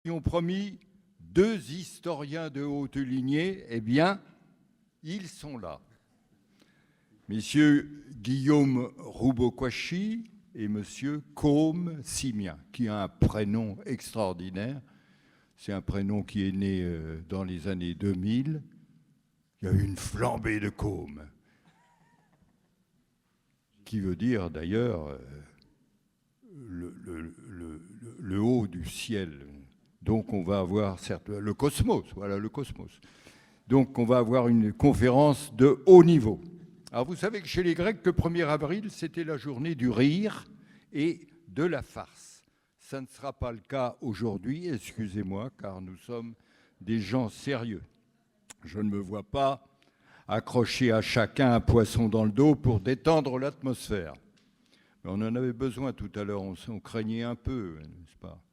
Ils ont promis 2 historiens de haute lignée, eh bien, ils sont là. Messieurs Guillaume Roubaud-Kouachi et monsieur Côme Simien, qui a un prénom extraordinaire. C'est un prénom qui est né dans les années 2000. Il y a eu une flambée de Côme, qui veut dire d'ailleurs le haut du ciel. Donc on va avoir, certes, le cosmos, voilà le cosmos. Donc on va avoir une conférence de haut niveau. Alors vous savez que chez les Grecs, le 1er avril, c'était la journée du rire et de la farce. Ça ne sera pas le cas aujourd'hui, excusez-moi, car nous sommes des gens sérieux. Je ne me vois pas accrocher à chacun un poisson dans le dos pour détendre l'atmosphère. Mais on en avait besoin tout à l'heure, on craignait un peu, n'est-ce pas ?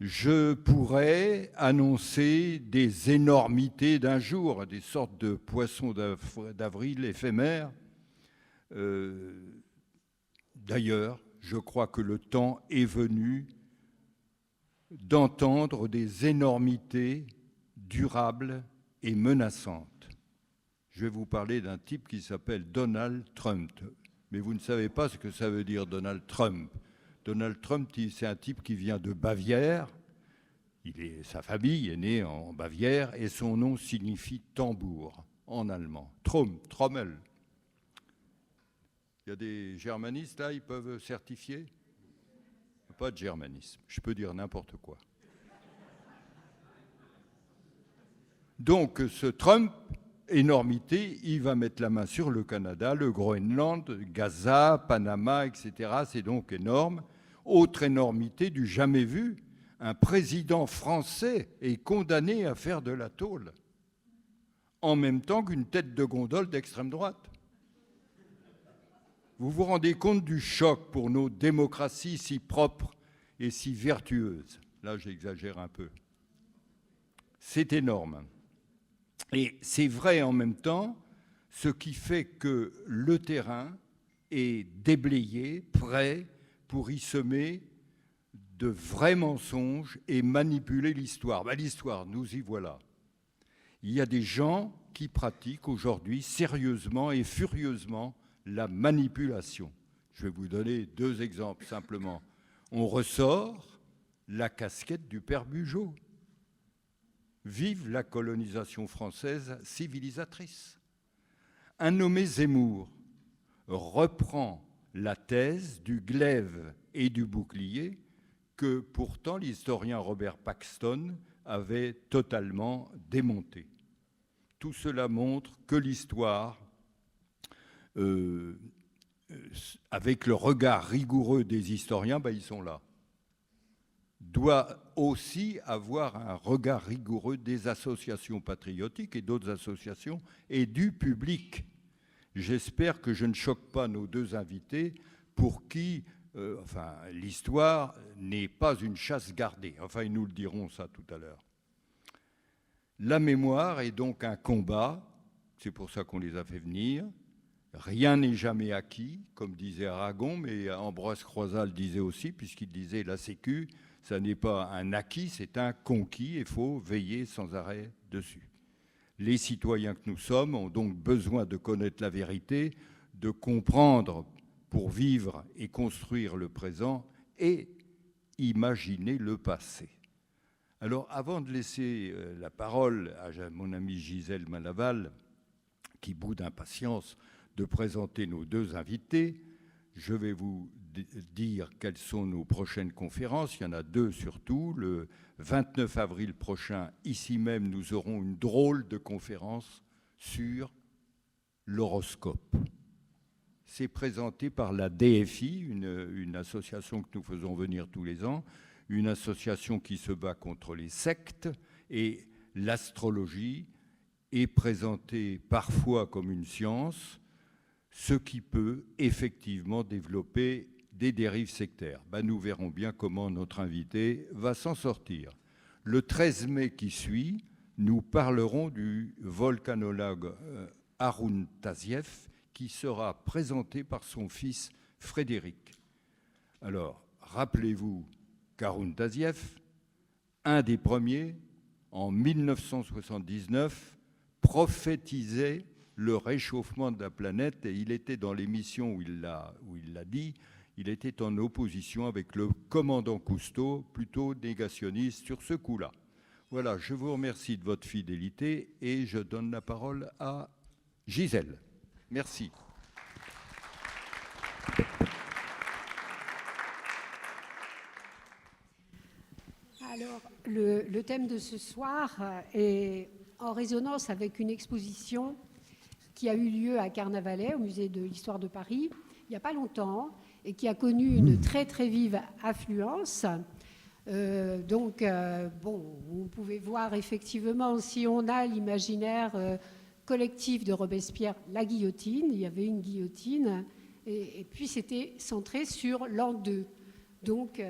Je pourrais annoncer des énormités d'un jour, des sortes de poissons d'avril éphémères. D'ailleurs, je crois que le temps est venu d'entendre des énormités durables et menaçantes. Je vais vous parler d'un type qui s'appelle Donald Trump. Mais vous ne savez pas ce que ça veut dire, Donald Trump. Donald Trump, c'est un type qui vient de Bavière. Sa famille est née en Bavière et son nom signifie tambour en allemand. Trommel. Il y a des germanistes là, ils peuvent certifier ? Pas de germanisme, je peux dire n'importe quoi. Donc ce Trump, énormité, il va mettre la main sur le Canada, le Groenland, Gaza, Panama, etc. C'est donc énorme. Autre énormité du jamais vu, un président français est condamné à faire de la tôle, en même temps qu'une tête de gondole d'extrême droite. Vous vous rendez compte du choc pour nos démocraties si propres et si vertueuses. Là, j'exagère un peu. C'est énorme. Et c'est vrai en même temps, ce qui fait que le terrain est déblayé, prêt pour y semer de vrais mensonges et manipuler l'histoire. L'histoire, nous y voilà. Il y a des gens qui pratiquent aujourd'hui sérieusement et furieusement la manipulation. Je vais vous donner 2 exemples simplement. On ressort la casquette du père Bugeaud. Vive la colonisation française civilisatrice. Un nommé Zemmour reprend la thèse du glaive et du bouclier que pourtant l'historien Robert Paxton avait totalement démonté. Tout cela montre que l'histoire, avec le regard rigoureux des historiens, ils sont là, doit aussi avoir un regard rigoureux des associations patriotiques et d'autres associations et du public. J'espère que je ne choque pas nos 2 invités pour qui l'histoire n'est pas une chasse gardée. Ils nous le diront ça tout à l'heure. La mémoire est donc un combat, c'est pour ça qu'on les a fait venir. Rien n'est jamais acquis, comme disait Aragon, mais Ambroise Croizat le disait aussi, puisqu'il disait la sécu, ça n'est pas un acquis, c'est un conquis, et il faut veiller sans arrêt dessus. Les citoyens que nous sommes ont donc besoin de connaître la vérité, de comprendre pour vivre et construire le présent et imaginer le passé. Alors, avant de laisser la parole à mon amie Gisèle Malaval, qui boude d'impatience de présenter nos 2 invités, je vais vous dire quelles sont nos prochaines conférences. Il y en a 2 surtout. Le 29 avril prochain, ici même, nous aurons une drôle de conférence sur l'horoscope. C'est présenté par la DFI, une association que nous faisons venir tous les ans, une association qui se bat contre les sectes, et l'astrologie est présentée parfois comme une science, ce qui peut effectivement développer des dérives sectaires. Nous verrons bien comment notre invité va s'en sortir. Le 13 mai qui suit, nous parlerons du volcanologue Haroun Taziev, qui sera présenté par son fils Frédéric. Alors, rappelez-vous qu'Haroun Taziev un des premiers, en 1979, prophétisait le réchauffement de la planète, et il était dans l'émission où il l'a dit, il était en opposition avec le commandant Cousteau, plutôt négationniste sur ce coup-là. Voilà, je vous remercie de votre fidélité et je donne la parole à Gisèle. Merci. Alors, le thème de ce soir est en résonance avec une exposition qui a eu lieu à Carnavalet, au musée de l'Histoire de Paris, il n'y a pas longtemps, et qui a connu une très très vive affluence. Bon, vous pouvez voir effectivement, si on a l'imaginaire collectif de Robespierre, la guillotine, il y avait une guillotine, et puis c'était centré sur l'an 2. Donc,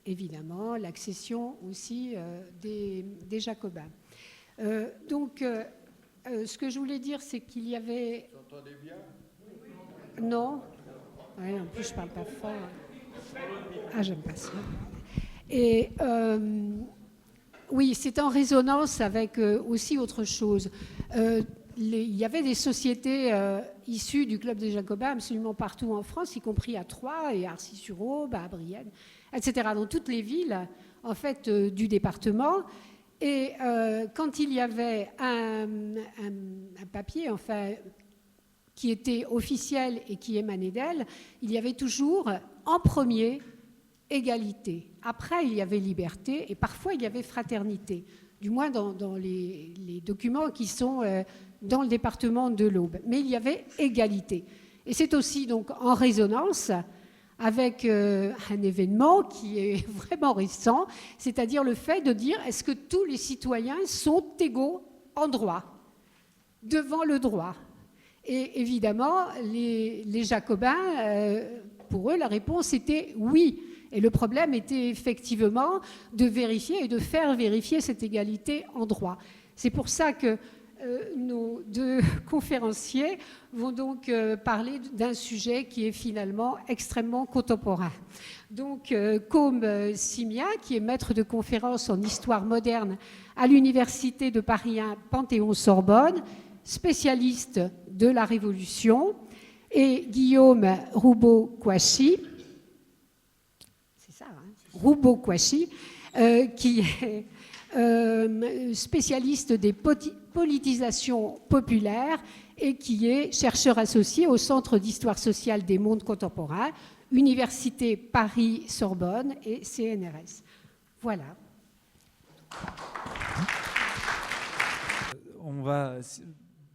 évidemment, l'accession aussi des Jacobins. Ce que je voulais dire, c'est qu'il y avait... Vous entendez bien ? Non. Ouais, en plus, je ne parle pas fort. Ah, j'aime pas ça. Et oui, c'est en résonance avec aussi autre chose. Il y avait des sociétés issues du Club des Jacobins absolument partout en France, y compris à Troyes et à Arcis-sur-Aube, à Brienne, etc., dans toutes les villes en fait, du département. Et quand il y avait un papier, enfin, qui était officiel et qui émanait d'elle, il y avait toujours en premier égalité. Après, il y avait liberté et parfois il y avait fraternité, du moins dans les documents qui sont dans le département de l'Aube. Mais il y avait égalité. Et c'est aussi donc en résonance avec un événement qui est vraiment récent, c'est-à-dire le fait de dire est-ce que tous les citoyens sont égaux en droit, devant le droit. Et évidemment, les Jacobins, pour eux, la réponse était oui. Et le problème était effectivement de vérifier et de faire vérifier cette égalité en droit. C'est pour ça que nos deux conférenciers vont donc parler d'un sujet qui est finalement extrêmement contemporain. Donc, Côme Simia, qui est maître de conférence en histoire moderne à l'Université de Paris 1 Panthéon-Sorbonne, spécialiste de la Révolution, et Guillaume Roubaud-Kouachi, c'est ça, hein, Roubaud-Kouachi, qui est spécialiste des politisations populaires et qui est chercheur associé au Centre d'histoire sociale des mondes contemporains, Université Paris-Sorbonne et CNRS. Voilà. On va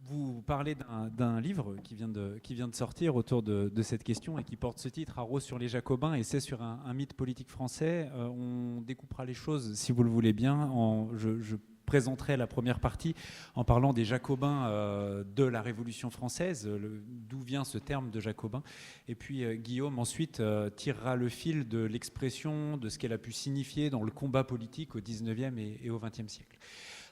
vous parler d'un livre qui vient de sortir autour de cette question et qui porte ce titre, Arros sur les Jacobins, et c'est sur un mythe politique français. On découpera les choses, si vous le voulez bien. Je présenterai la première partie en parlant des Jacobins de la Révolution française, d'où vient ce terme de Jacobin. Et puis Guillaume ensuite tirera le fil de l'expression, de ce qu'elle a pu signifier dans le combat politique au XIXe et au XXe siècle.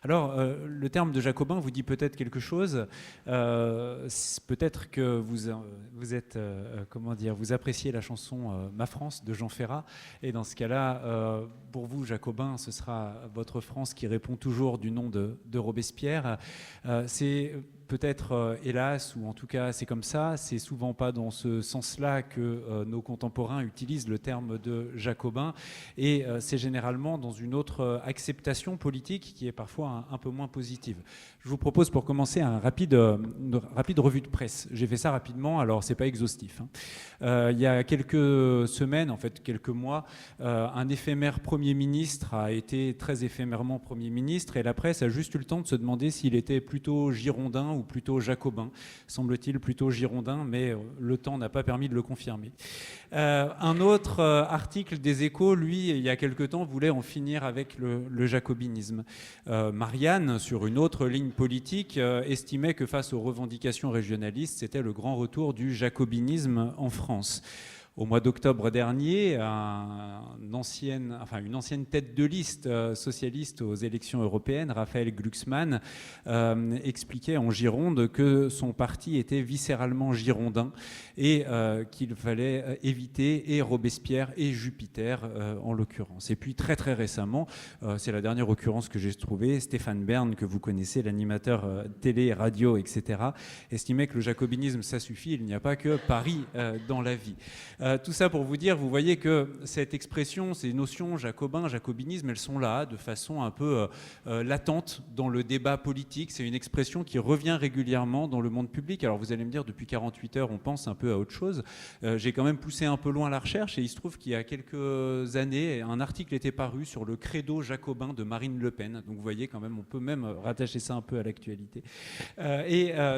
Alors, le terme de Jacobin vous dit peut-être quelque chose. Peut-être que vous appréciez la chanson Ma France de Jean Ferrat. Et dans ce cas-là, pour vous, Jacobin, ce sera votre France qui répond toujours du nom de Robespierre. C'est peut-être, hélas, ou en tout cas c'est comme ça, c'est souvent pas dans ce sens-là que nos contemporains utilisent le terme de Jacobin, et c'est généralement dans une autre acceptation politique qui est parfois un peu moins positive. Je vous propose pour commencer une rapide revue de presse. J'ai fait ça rapidement, alors c'est pas exhaustif. Il y a quelques semaines, en fait quelques mois, un éphémère Premier ministre a été très éphémèrement Premier ministre, et la presse a juste eu le temps de se demander s'il était plutôt girondin ou plutôt jacobin. Semble-t-il plutôt girondin, mais le temps n'a pas permis de le confirmer. Un autre article des Échos, lui, il y a quelque temps, voulait en finir avec le jacobinisme. Marianne, sur une autre ligne politique, estimait que face aux revendications régionalistes, c'était le grand retour du jacobinisme en France. Au mois d'octobre dernier, une ancienne tête de liste socialiste aux élections européennes, Raphaël Glucksmann, expliquait en Gironde que son parti était viscéralement girondin et qu'il fallait éviter et Robespierre et Jupiter en l'occurrence. Et puis très très récemment, c'est la dernière occurrence que j'ai trouvée, Stéphane Bern, que vous connaissez, l'animateur télé, radio, etc., estimait que le jacobinisme ça suffit, il n'y a pas que Paris dans la vie. Tout ça pour vous dire, vous voyez que cette expression, ces notions jacobin, jacobinisme, elles sont là de façon un peu latente dans le débat politique. C'est une expression qui revient régulièrement dans le monde public. Alors vous allez me dire, depuis 48 heures, on pense un peu à autre chose. J'ai quand même poussé un peu loin la recherche et il se trouve qu'il y a quelques années, un article était paru sur le credo jacobin de Marine Le Pen. Donc vous voyez quand même, on peut même rattacher ça un peu à l'actualité.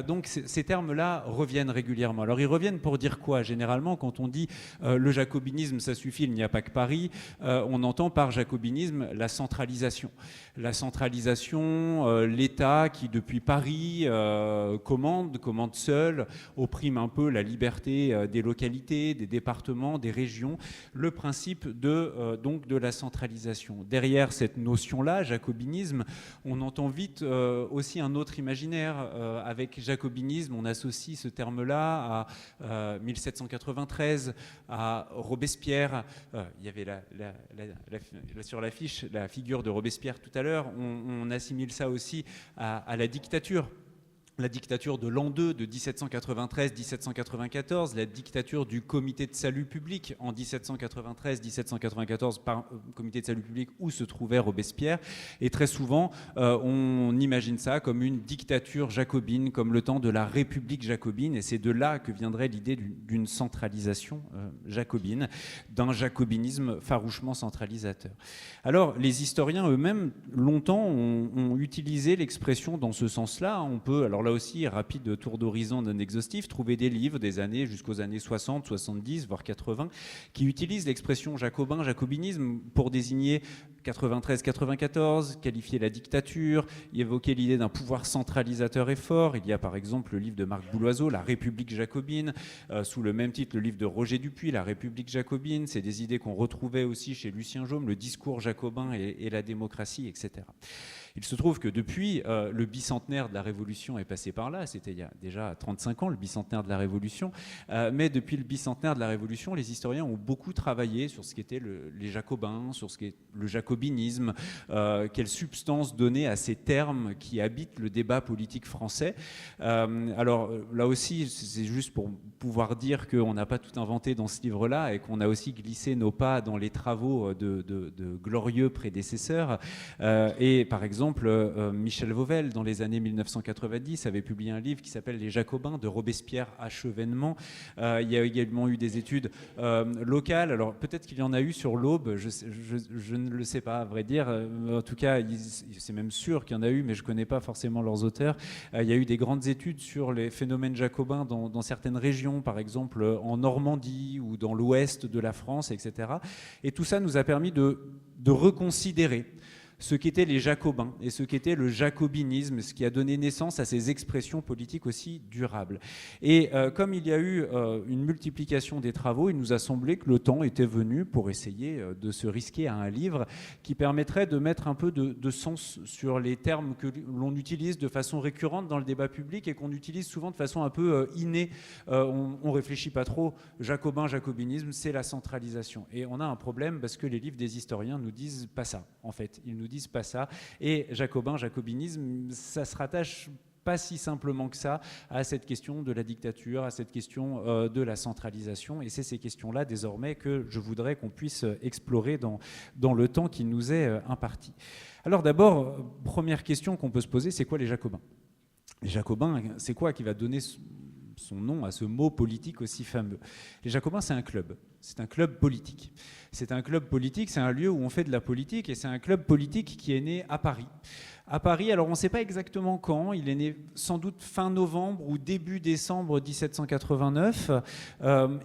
Donc ces termes-là reviennent régulièrement. Alors ils reviennent pour dire quoi? Généralement, quand on dit le jacobinisme, ça suffit, il n'y a pas que Paris, on entend par jacobinisme la centralisation. La centralisation, l'État qui, depuis Paris, commande seul, opprime un peu la liberté des localités, des départements, des régions, le principe donc de la centralisation. Derrière cette notion-là, jacobinisme, on entend vite aussi un autre imaginaire. Avec jacobinisme, on associe ce terme-là à 1793, à Robespierre. Il y avait sur l'affiche la figure de Robespierre tout à l'heure. On assimile ça aussi à la dictature. La dictature de l'an 2 de 1793-1794, la dictature du comité de salut public en 1793-1794, comité de salut public où se trouvait Robespierre. Et très souvent, on imagine ça comme une dictature jacobine, comme le temps de la République jacobine. Et c'est de là que viendrait l'idée d'une centralisation jacobine, d'un jacobinisme farouchement centralisateur. Alors, les historiens eux-mêmes, longtemps, ont utilisé l'expression dans ce sens-là. On peut, alors là aussi, rapide tour d'horizon non exhaustif, trouver des livres des années jusqu'aux années 60, 70, voire 80, qui utilisent l'expression jacobin, jacobinisme pour désigner 93-94, qualifier la dictature, évoquer l'idée d'un pouvoir centralisateur et fort. Il y a par exemple le livre de Marc Bouloiseau, La République jacobine, sous le même titre le livre de Roger Dupuis, La République jacobine. C'est des idées qu'on retrouvait aussi chez Lucien Jaume, le discours jacobin et la démocratie, etc. Il se trouve que depuis, le bicentenaire de la Révolution est passé par là. C'était il y a déjà 35 ans, le bicentenaire de la Révolution. Mais depuis le bicentenaire de la Révolution, les historiens ont beaucoup travaillé sur ce qu'étaient les jacobins, sur ce qu'est le jacobinisme, quelle substance donner à ces termes qui habitent le débat politique français. Alors là aussi, c'est juste pour pouvoir dire qu'on n'a pas tout inventé dans ce livre-là et qu'on a aussi glissé nos pas dans les travaux de glorieux prédécesseurs. Et par exemple, Michel Vauvel, dans les années 1990, avait publié un livre qui s'appelle Les Jacobins de Robespierre à Chevènement. Il y a également eu des études locales. Alors peut-être qu'il y en a eu sur l'Aube, je ne le sais pas, à vrai dire. En tout cas, c'est même sûr qu'il y en a eu, mais je ne connais pas forcément leurs auteurs. Il y a eu des grandes études sur les phénomènes jacobins dans certaines régions, par exemple en Normandie ou dans l'ouest de la France, etc. Et tout ça nous a permis de reconsidérer ce qu'étaient les jacobins et ce qu'était le jacobinisme, ce qui a donné naissance à ces expressions politiques aussi durables. Et comme il y a eu une multiplication des travaux, il nous a semblé que le temps était venu pour essayer de se risquer à un livre qui permettrait de mettre un peu de sens sur les termes que l'on utilise de façon récurrente dans le débat public et qu'on utilise souvent de façon un peu innée. On ne réfléchit pas trop. Jacobin, jacobinisme, c'est la centralisation. Et on a un problème parce que les livres des historiens nous disent pas ça, en fait. Ils nous disent pas ça. Et jacobin, jacobinisme, ça se rattache pas si simplement que ça à cette question de la dictature, à cette question de la centralisation. Et c'est ces questions-là, désormais, que je voudrais qu'on puisse explorer dans le temps qui nous est imparti. Alors d'abord, première question qu'on peut se poser, c'est quoi les jacobins? Les jacobins, c'est quoi qui va donner son nom à ce mot politique aussi fameux? Les jacobins, c'est un club. C'est un club politique. C'est un club politique, c'est un lieu où on fait de la politique, et c'est un club politique qui est né à Paris. à Paris. Alors on ne sait pas exactement quand, il est né sans doute fin novembre ou début décembre 1789.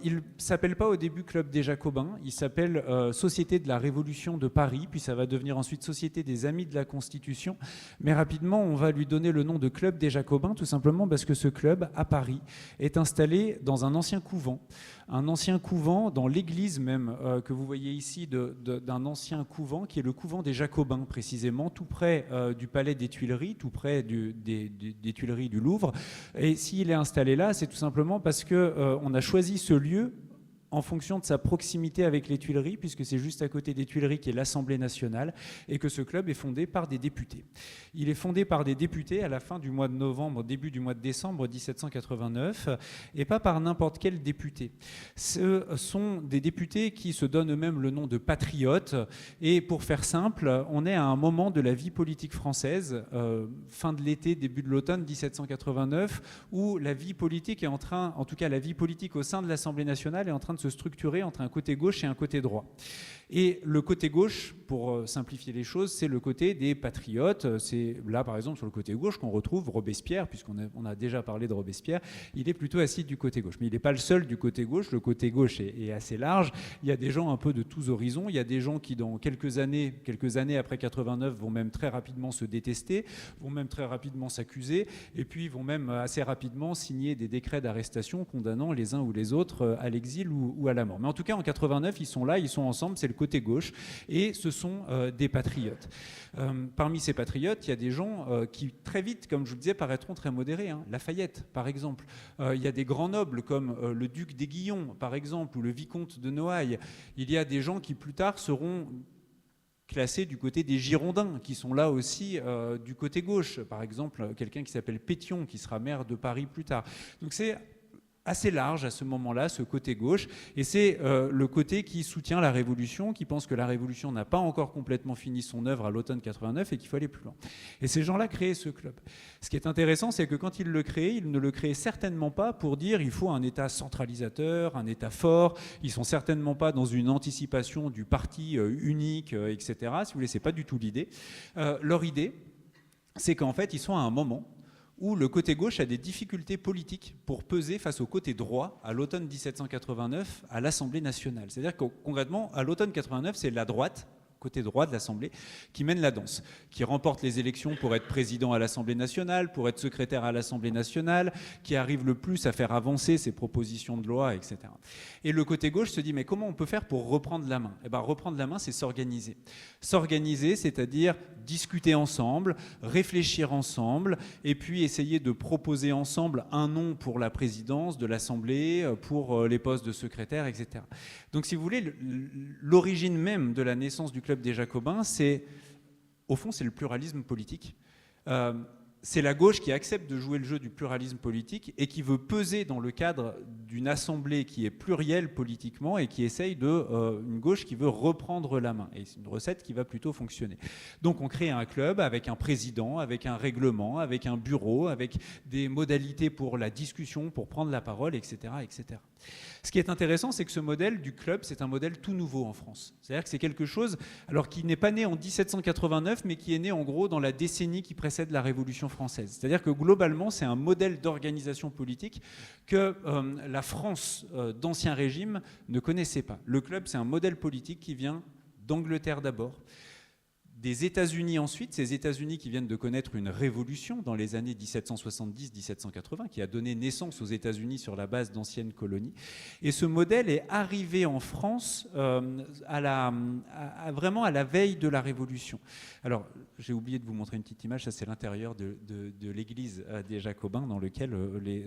Il ne s'appelle pas au début Club des Jacobins, il s'appelle Société de la Révolution de Paris, puis ça va devenir ensuite Société des Amis de la Constitution. Mais rapidement, on va lui donner le nom de Club des Jacobins, tout simplement parce que ce club, à Paris, est installé dans un ancien couvent dans l'église même que vous voyez ici d'un ancien couvent qui est le couvent des Jacobins précisément, tout près du palais des Tuileries, tout près des Tuileries du Louvre. Et s'il est installé là, c'est tout simplement parce qu'on a choisi ce lieu en fonction de sa proximité avec les Tuileries, puisque c'est juste à côté des Tuileries qui est l'Assemblée nationale, et que ce club est fondé par des députés. Il est fondé par des députés à la fin du mois de novembre, début du mois de décembre 1789, et pas par n'importe quel député. Ce sont des députés qui se donnent eux-mêmes le nom de patriotes, et pour faire simple, on est à un moment de la vie politique française, fin de l'été, début de l'automne 1789, où la vie politique est en train, en tout cas la vie politique au sein de l'Assemblée nationale est en train de se structurer entre un côté gauche et un côté droit. Et le côté gauche, pour simplifier les choses, c'est le côté des patriotes. C'est là, par exemple, sur le côté gauche qu'on retrouve Robespierre, puisqu'on a déjà parlé de Robespierre. Il est plutôt assis du côté gauche. Mais il n'est pas le seul du côté gauche. Le côté gauche est assez large. Il y a des gens un peu de tous horizons. Il y a des gens qui, dans quelques années après 89, vont même très rapidement se détester, vont même très rapidement s'accuser, et puis vont même assez rapidement signer des décrets d'arrestation condamnant les uns ou les autres à l'exil ou à la mort. Mais en tout cas, en 89, ils sont là, ils sont ensemble, c'est le côté gauche, et ce sont des patriotes. Parmi ces patriotes, il y a des gens qui, très vite, comme je vous le disais, paraîtront très modérés. Lafayette, par exemple. Il y a des grands nobles comme le duc d'Aiguillon, par exemple, ou le vicomte de Noailles. Il y a des gens qui, plus tard, seront classés du côté des Girondins, qui sont là aussi du côté gauche. Par exemple, quelqu'un qui s'appelle Pétion, qui sera maire de Paris plus tard. Donc c'est assez large à ce moment-là, ce côté gauche, et c'est le côté qui soutient la Révolution, qui pense que la Révolution n'a pas encore complètement fini son œuvre à l'automne 89 et qu'il faut aller plus loin. Et ces gens-là créaient ce club. Ce qui est intéressant, c'est que quand ils le créaient, ils ne le créaient certainement pas pour dire il faut un État centralisateur, un État fort, ils sont certainement pas dans une anticipation du parti unique, etc. Si vous voulez, c'est pas du tout l'idée. Leur idée, c'est qu'en fait, ils sont à un moment où le côté gauche a des difficultés politiques pour peser face au côté droit à l'automne 1789 à l'Assemblée nationale. C'est-à-dire que concrètement, à l'automne 89, c'est la droite, côté droit de l'Assemblée, qui mène la danse, qui remporte les élections pour être président à l'Assemblée nationale, pour être secrétaire à l'Assemblée nationale, qui arrive le plus à faire avancer ses propositions de loi, etc. Et le côté gauche se dit, mais comment on peut faire pour reprendre la main ? Eh bien, reprendre la main, c'est s'organiser. S'organiser, c'est-à-dire discuter ensemble, réfléchir ensemble, et puis essayer de proposer ensemble un nom pour la présidence de l'Assemblée, pour les postes de secrétaire, etc. Donc, si vous voulez, l'origine même de la naissance du Club des Jacobins, au fond, c'est le pluralisme politique. C'est la gauche qui accepte de jouer le jeu du pluralisme politique et qui veut peser dans le cadre d'une assemblée qui est plurielle politiquement et qui essaye une gauche qui veut reprendre la main. Et c'est une recette qui va plutôt fonctionner. Donc on crée un club avec un président, avec un règlement, avec un bureau, avec des modalités pour la discussion, pour prendre la parole, etc., etc. Ce qui est intéressant, c'est que ce modèle du club, c'est un modèle tout nouveau en France. C'est-à-dire que c'est quelque chose, alors qui n'est pas né en 1789, mais qui est né en gros dans la décennie qui précède la Révolution française. C'est-à-dire que globalement, c'est un modèle d'organisation politique que la France d'Ancien Régime ne connaissait pas. Le club, c'est un modèle politique qui vient d'Angleterre d'abord, des États-Unis ensuite, ces États-Unis qui viennent de connaître une révolution dans les années 1770-1780, qui a donné naissance aux États-Unis sur la base d'anciennes colonies. Et ce modèle est arrivé en France vraiment à la veille de la Révolution. Alors, j'ai oublié de vous montrer une petite image, ça c'est l'intérieur de l'église des Jacobins dans lequel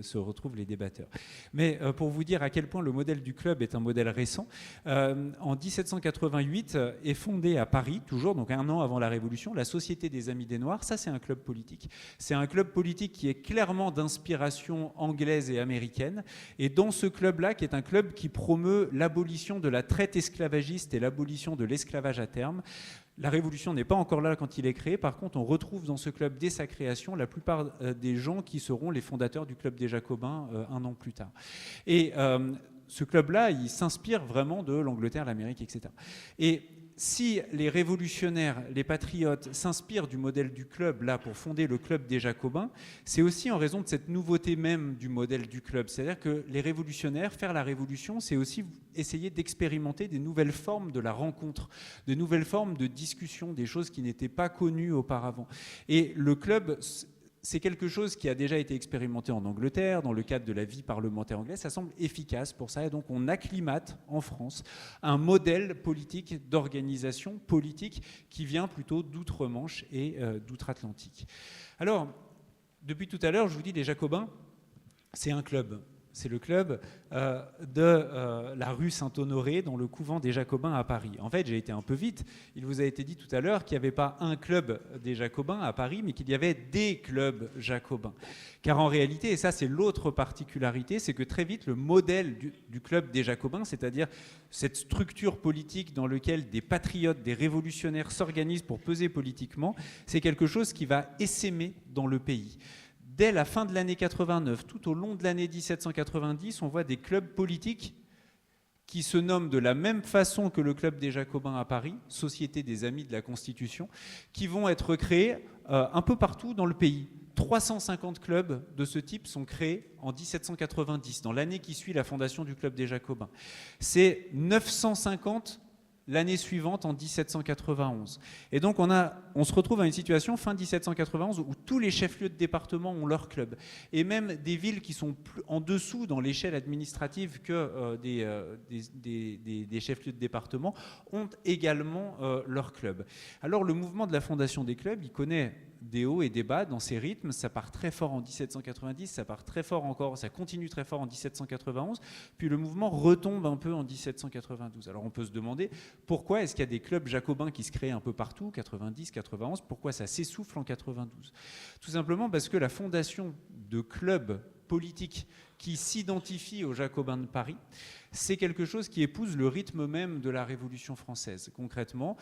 se retrouvent les débatteurs. Mais pour vous dire à quel point le modèle du club est un modèle récent, en 1788 est fondé à Paris, toujours, donc un an avant la Révolution, la Société des Amis des Noirs. Ça, c'est un club politique. C'est un club politique qui est clairement d'inspiration anglaise et américaine. Et dans ce club-là, qui est un club qui promeut l'abolition de la traite esclavagiste et l'abolition de l'esclavage à terme, la Révolution n'est pas encore là quand il est créé. Par contre, on retrouve dans ce club, dès sa création, la plupart des gens qui seront les fondateurs du Club des Jacobins un an plus tard. Et ce club-là, il s'inspire vraiment de l'Angleterre, l'Amérique, etc. Et si les révolutionnaires, les patriotes s'inspirent du modèle du club là pour fonder le club des Jacobins, c'est aussi en raison de cette nouveauté même du modèle du club. C'est-à-dire que les révolutionnaires, faire la révolution, c'est aussi essayer d'expérimenter des nouvelles formes de la rencontre, de nouvelles formes de discussion, des choses qui n'étaient pas connues auparavant. Et le club, c'est quelque chose qui a déjà été expérimenté en Angleterre, dans le cadre de la vie parlementaire anglaise. Ça semble efficace pour ça. Et donc, on acclimate en France un modèle politique d'organisation politique qui vient plutôt d'outre-Manche et d'outre-Atlantique. Alors, depuis tout à l'heure, je vous dis, les Jacobins, c'est un club. C'est le club de la rue Saint-Honoré, dans le couvent des Jacobins à Paris. En fait, j'ai été un peu vite. Il vous a été dit tout à l'heure qu'il n'y avait pas un club des Jacobins à Paris, mais qu'il y avait des clubs jacobins. Car en réalité, et ça c'est l'autre particularité, c'est que très vite, le modèle du club des Jacobins, c'est-à-dire cette structure politique dans laquelle des patriotes, des révolutionnaires s'organisent pour peser politiquement, c'est quelque chose qui va essaimer dans le pays. Dès la fin de l'année 89, tout au long de l'année 1790, on voit des clubs politiques qui se nomment de la même façon que le club des Jacobins à Paris, Société des Amis de la Constitution, qui vont être créés un peu partout dans le pays. 350 clubs de ce type sont créés en 1790, dans l'année qui suit la fondation du club des Jacobins. C'est 950 l'année suivante, en 1791. Et donc, on se retrouve à une situation, fin 1791, où tous les chefs-lieux de département ont leur club. Et même des villes qui sont plus en dessous dans l'échelle administrative que des chefs-lieux de département ont également leur club. Alors, le mouvement de la fondation des clubs, il connaît des hauts et des bas dans ces rythmes. Ça part très fort en 1790, ça part très fort encore, ça continue très fort en 1791, puis le mouvement retombe un peu en 1792. Alors on peut se demander pourquoi est-ce qu'il y a des clubs jacobins qui se créent un peu partout, 90, 91, pourquoi ça s'essouffle en 92 ? Tout simplement parce que la fondation de clubs politiques qui s'identifient aux Jacobins de Paris, c'est quelque chose qui épouse le rythme même de la Révolution française. Concrètement,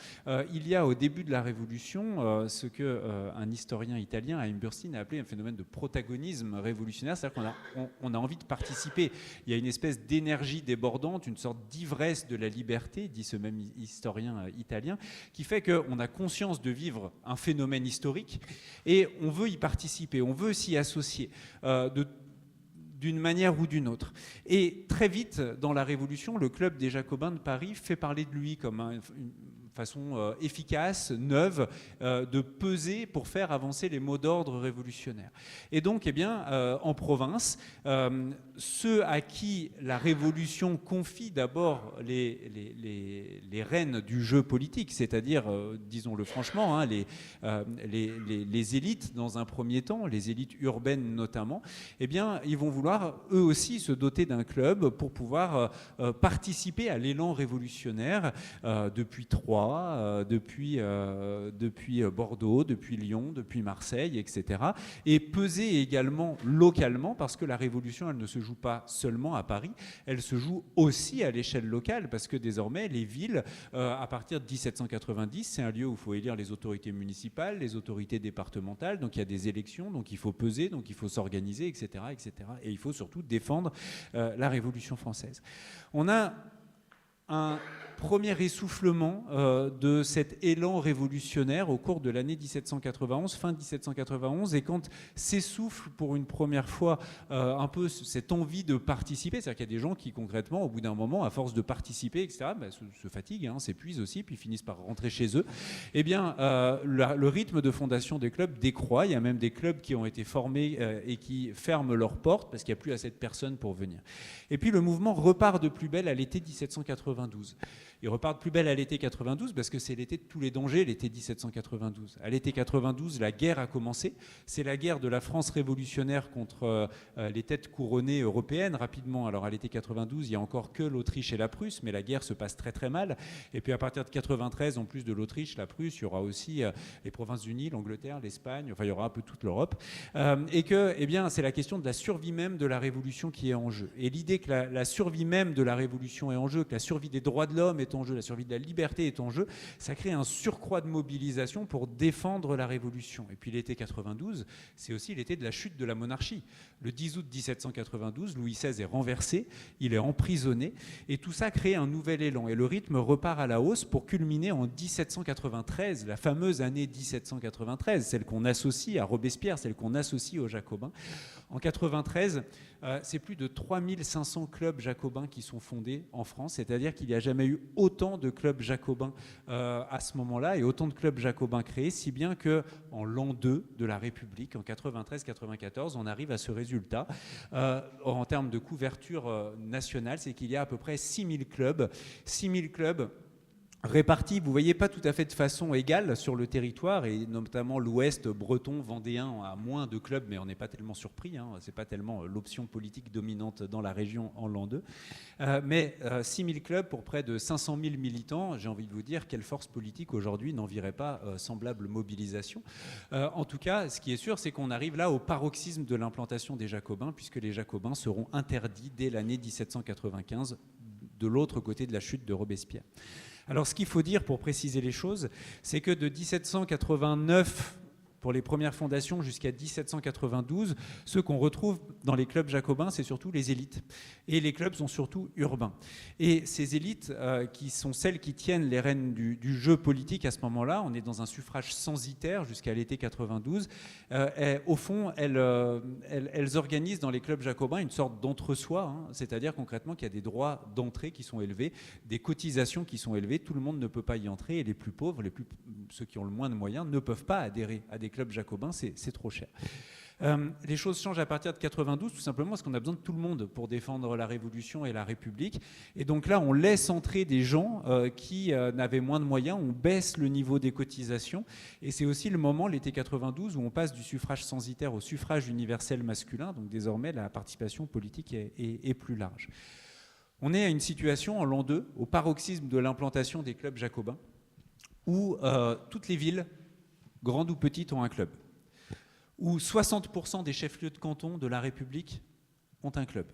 il y a au début de la Révolution ce qu'un historien italien, Haim Burstein, a appelé un phénomène de protagonisme révolutionnaire, c'est-à-dire qu'on a envie de participer. Il y a une espèce d'énergie débordante, une sorte d'ivresse de la liberté, dit ce même historien italien, qui fait qu'on a conscience de vivre un phénomène historique et on veut y participer, on veut s'y associer d'une manière ou d'une autre. Et très vite, dans la Révolution, le club des Jacobins de Paris fait parler de lui comme une façon efficace, neuve, de peser pour faire avancer les mots d'ordre révolutionnaires. Et donc, eh bien, en province, ceux à qui la Révolution confie d'abord les rênes du jeu politique, c'est-à-dire, disons-le franchement, hein, les élites dans un premier temps, les élites urbaines notamment, eh bien, ils vont vouloir eux aussi se doter d'un club pour pouvoir participer à l'élan révolutionnaire depuis Troyes, depuis Bordeaux, depuis Lyon, depuis Marseille, etc. Et peser également localement, parce que la Révolution, elle ne se joue pas seulement à Paris, elle se joue aussi à l'échelle locale, parce que désormais, les villes, à partir de 1790, c'est un lieu où il faut élire les autorités municipales, les autorités départementales, donc il y a des élections, donc il faut peser, donc il faut s'organiser, etc., etc. Et il faut surtout défendre la Révolution française. On a un premier essoufflement de cet élan révolutionnaire au cours de l'année 1791, fin 1791, et quand s'essouffle pour une première fois un peu cette envie de participer, c'est-à-dire qu'il y a des gens qui concrètement, au bout d'un moment, à force de participer, etc., se fatiguent, hein, s'épuisent aussi, puis finissent par rentrer chez eux, eh bien, le rythme de fondation des clubs décroît. Il y a même des clubs qui ont été formés et qui ferment leurs portes parce qu'il n'y a plus assez de personnes pour venir. Et puis le mouvement repart de plus belle à l'été 1792. Il repart de plus belle à l'été 92 parce que c'est l'été de tous les dangers, l'été 1792. À l'été 92, la guerre a commencé. C'est la guerre de la France révolutionnaire contre les têtes couronnées européennes, rapidement. Alors à l'été 92, il n'y a encore que l'Autriche et la Prusse, mais la guerre se passe très très mal. Et puis à partir de 93, en plus de l'Autriche, la Prusse, il y aura aussi les Provinces-Unies, l'Angleterre, l'Espagne, enfin il y aura un peu toute l'Europe. Et que, eh bien, c'est la question de la survie même de la Révolution qui est en jeu. Et l'idée que la survie même de la Révolution est en jeu, que la survie des droits de l'homme est est en jeu, la survie de la liberté est en jeu, ça crée un surcroît de mobilisation pour défendre la Révolution. Et puis l'été 92, c'est aussi l'été de la chute de la monarchie. Le 10 août 1792, Louis XVI est renversé, il est emprisonné, et tout ça crée un nouvel élan. Et le rythme repart à la hausse pour culminer en 1793, la fameuse année 1793, celle qu'on associe à Robespierre, celle qu'on associe aux Jacobins. En 93, c'est plus de 3500 clubs jacobins qui sont fondés en France, c'est-à-dire qu'il n'y a jamais eu autant de clubs jacobins à ce moment-là et autant de clubs jacobins créés, si bien qu'en l'an 2 de la République, en 93-94, on arrive à ce résultat. En termes de couverture nationale, c'est qu'il y a à peu près 6000 clubs. 6000 clubs répartis, vous voyez, pas tout à fait de façon égale sur le territoire, et notamment l'Ouest breton, vendéen a moins de clubs, mais on n'est pas tellement surpris, hein, c'est pas tellement l'option politique dominante dans la région en l'an 2. Mais 6000 clubs pour près de 500 000 militants, j'ai envie de vous dire, quelle force politique aujourd'hui n'envirait pas semblable mobilisation. En tout cas, ce qui est sûr, c'est qu'on arrive là au paroxysme de l'implantation des Jacobins, puisque les Jacobins seront interdits dès l'année 1795, de l'autre côté de la chute de Robespierre. Alors ce qu'il faut dire pour préciser les choses, c'est que de 1789 pour les premières fondations jusqu'à 1792, ceux qu'on retrouve dans les clubs jacobins, c'est surtout les élites. Et les clubs sont surtout urbains. Et ces élites, qui sont celles qui tiennent les rênes du jeu politique à ce moment-là, on est dans un suffrage censitaire jusqu'à l'été 92, au fond, elles organisent dans les clubs jacobins une sorte d'entre-soi, hein, c'est-à-dire concrètement qu'il y a des droits d'entrée qui sont élevés, des cotisations qui sont élevées, tout le monde ne peut pas y entrer, et les plus pauvres, ceux qui ont le moins de moyens, ne peuvent pas adhérer à des clubs jacobins, c'est trop cher. Les choses changent à partir de 92, tout simplement parce qu'on a besoin de tout le monde pour défendre la Révolution et la République. Et donc là, on laisse entrer des gens qui n'avaient moins de moyens, on baisse le niveau des cotisations. Et c'est aussi le moment, l'été 92, où on passe du suffrage censitaire au suffrage universel masculin. Donc désormais, la participation politique est plus large. On est à une situation en l'an 2, au paroxysme de l'implantation des clubs jacobins, où toutes les villes, grandes ou petites, ont un club, où 60% des chefs-lieux de canton de la République ont un club.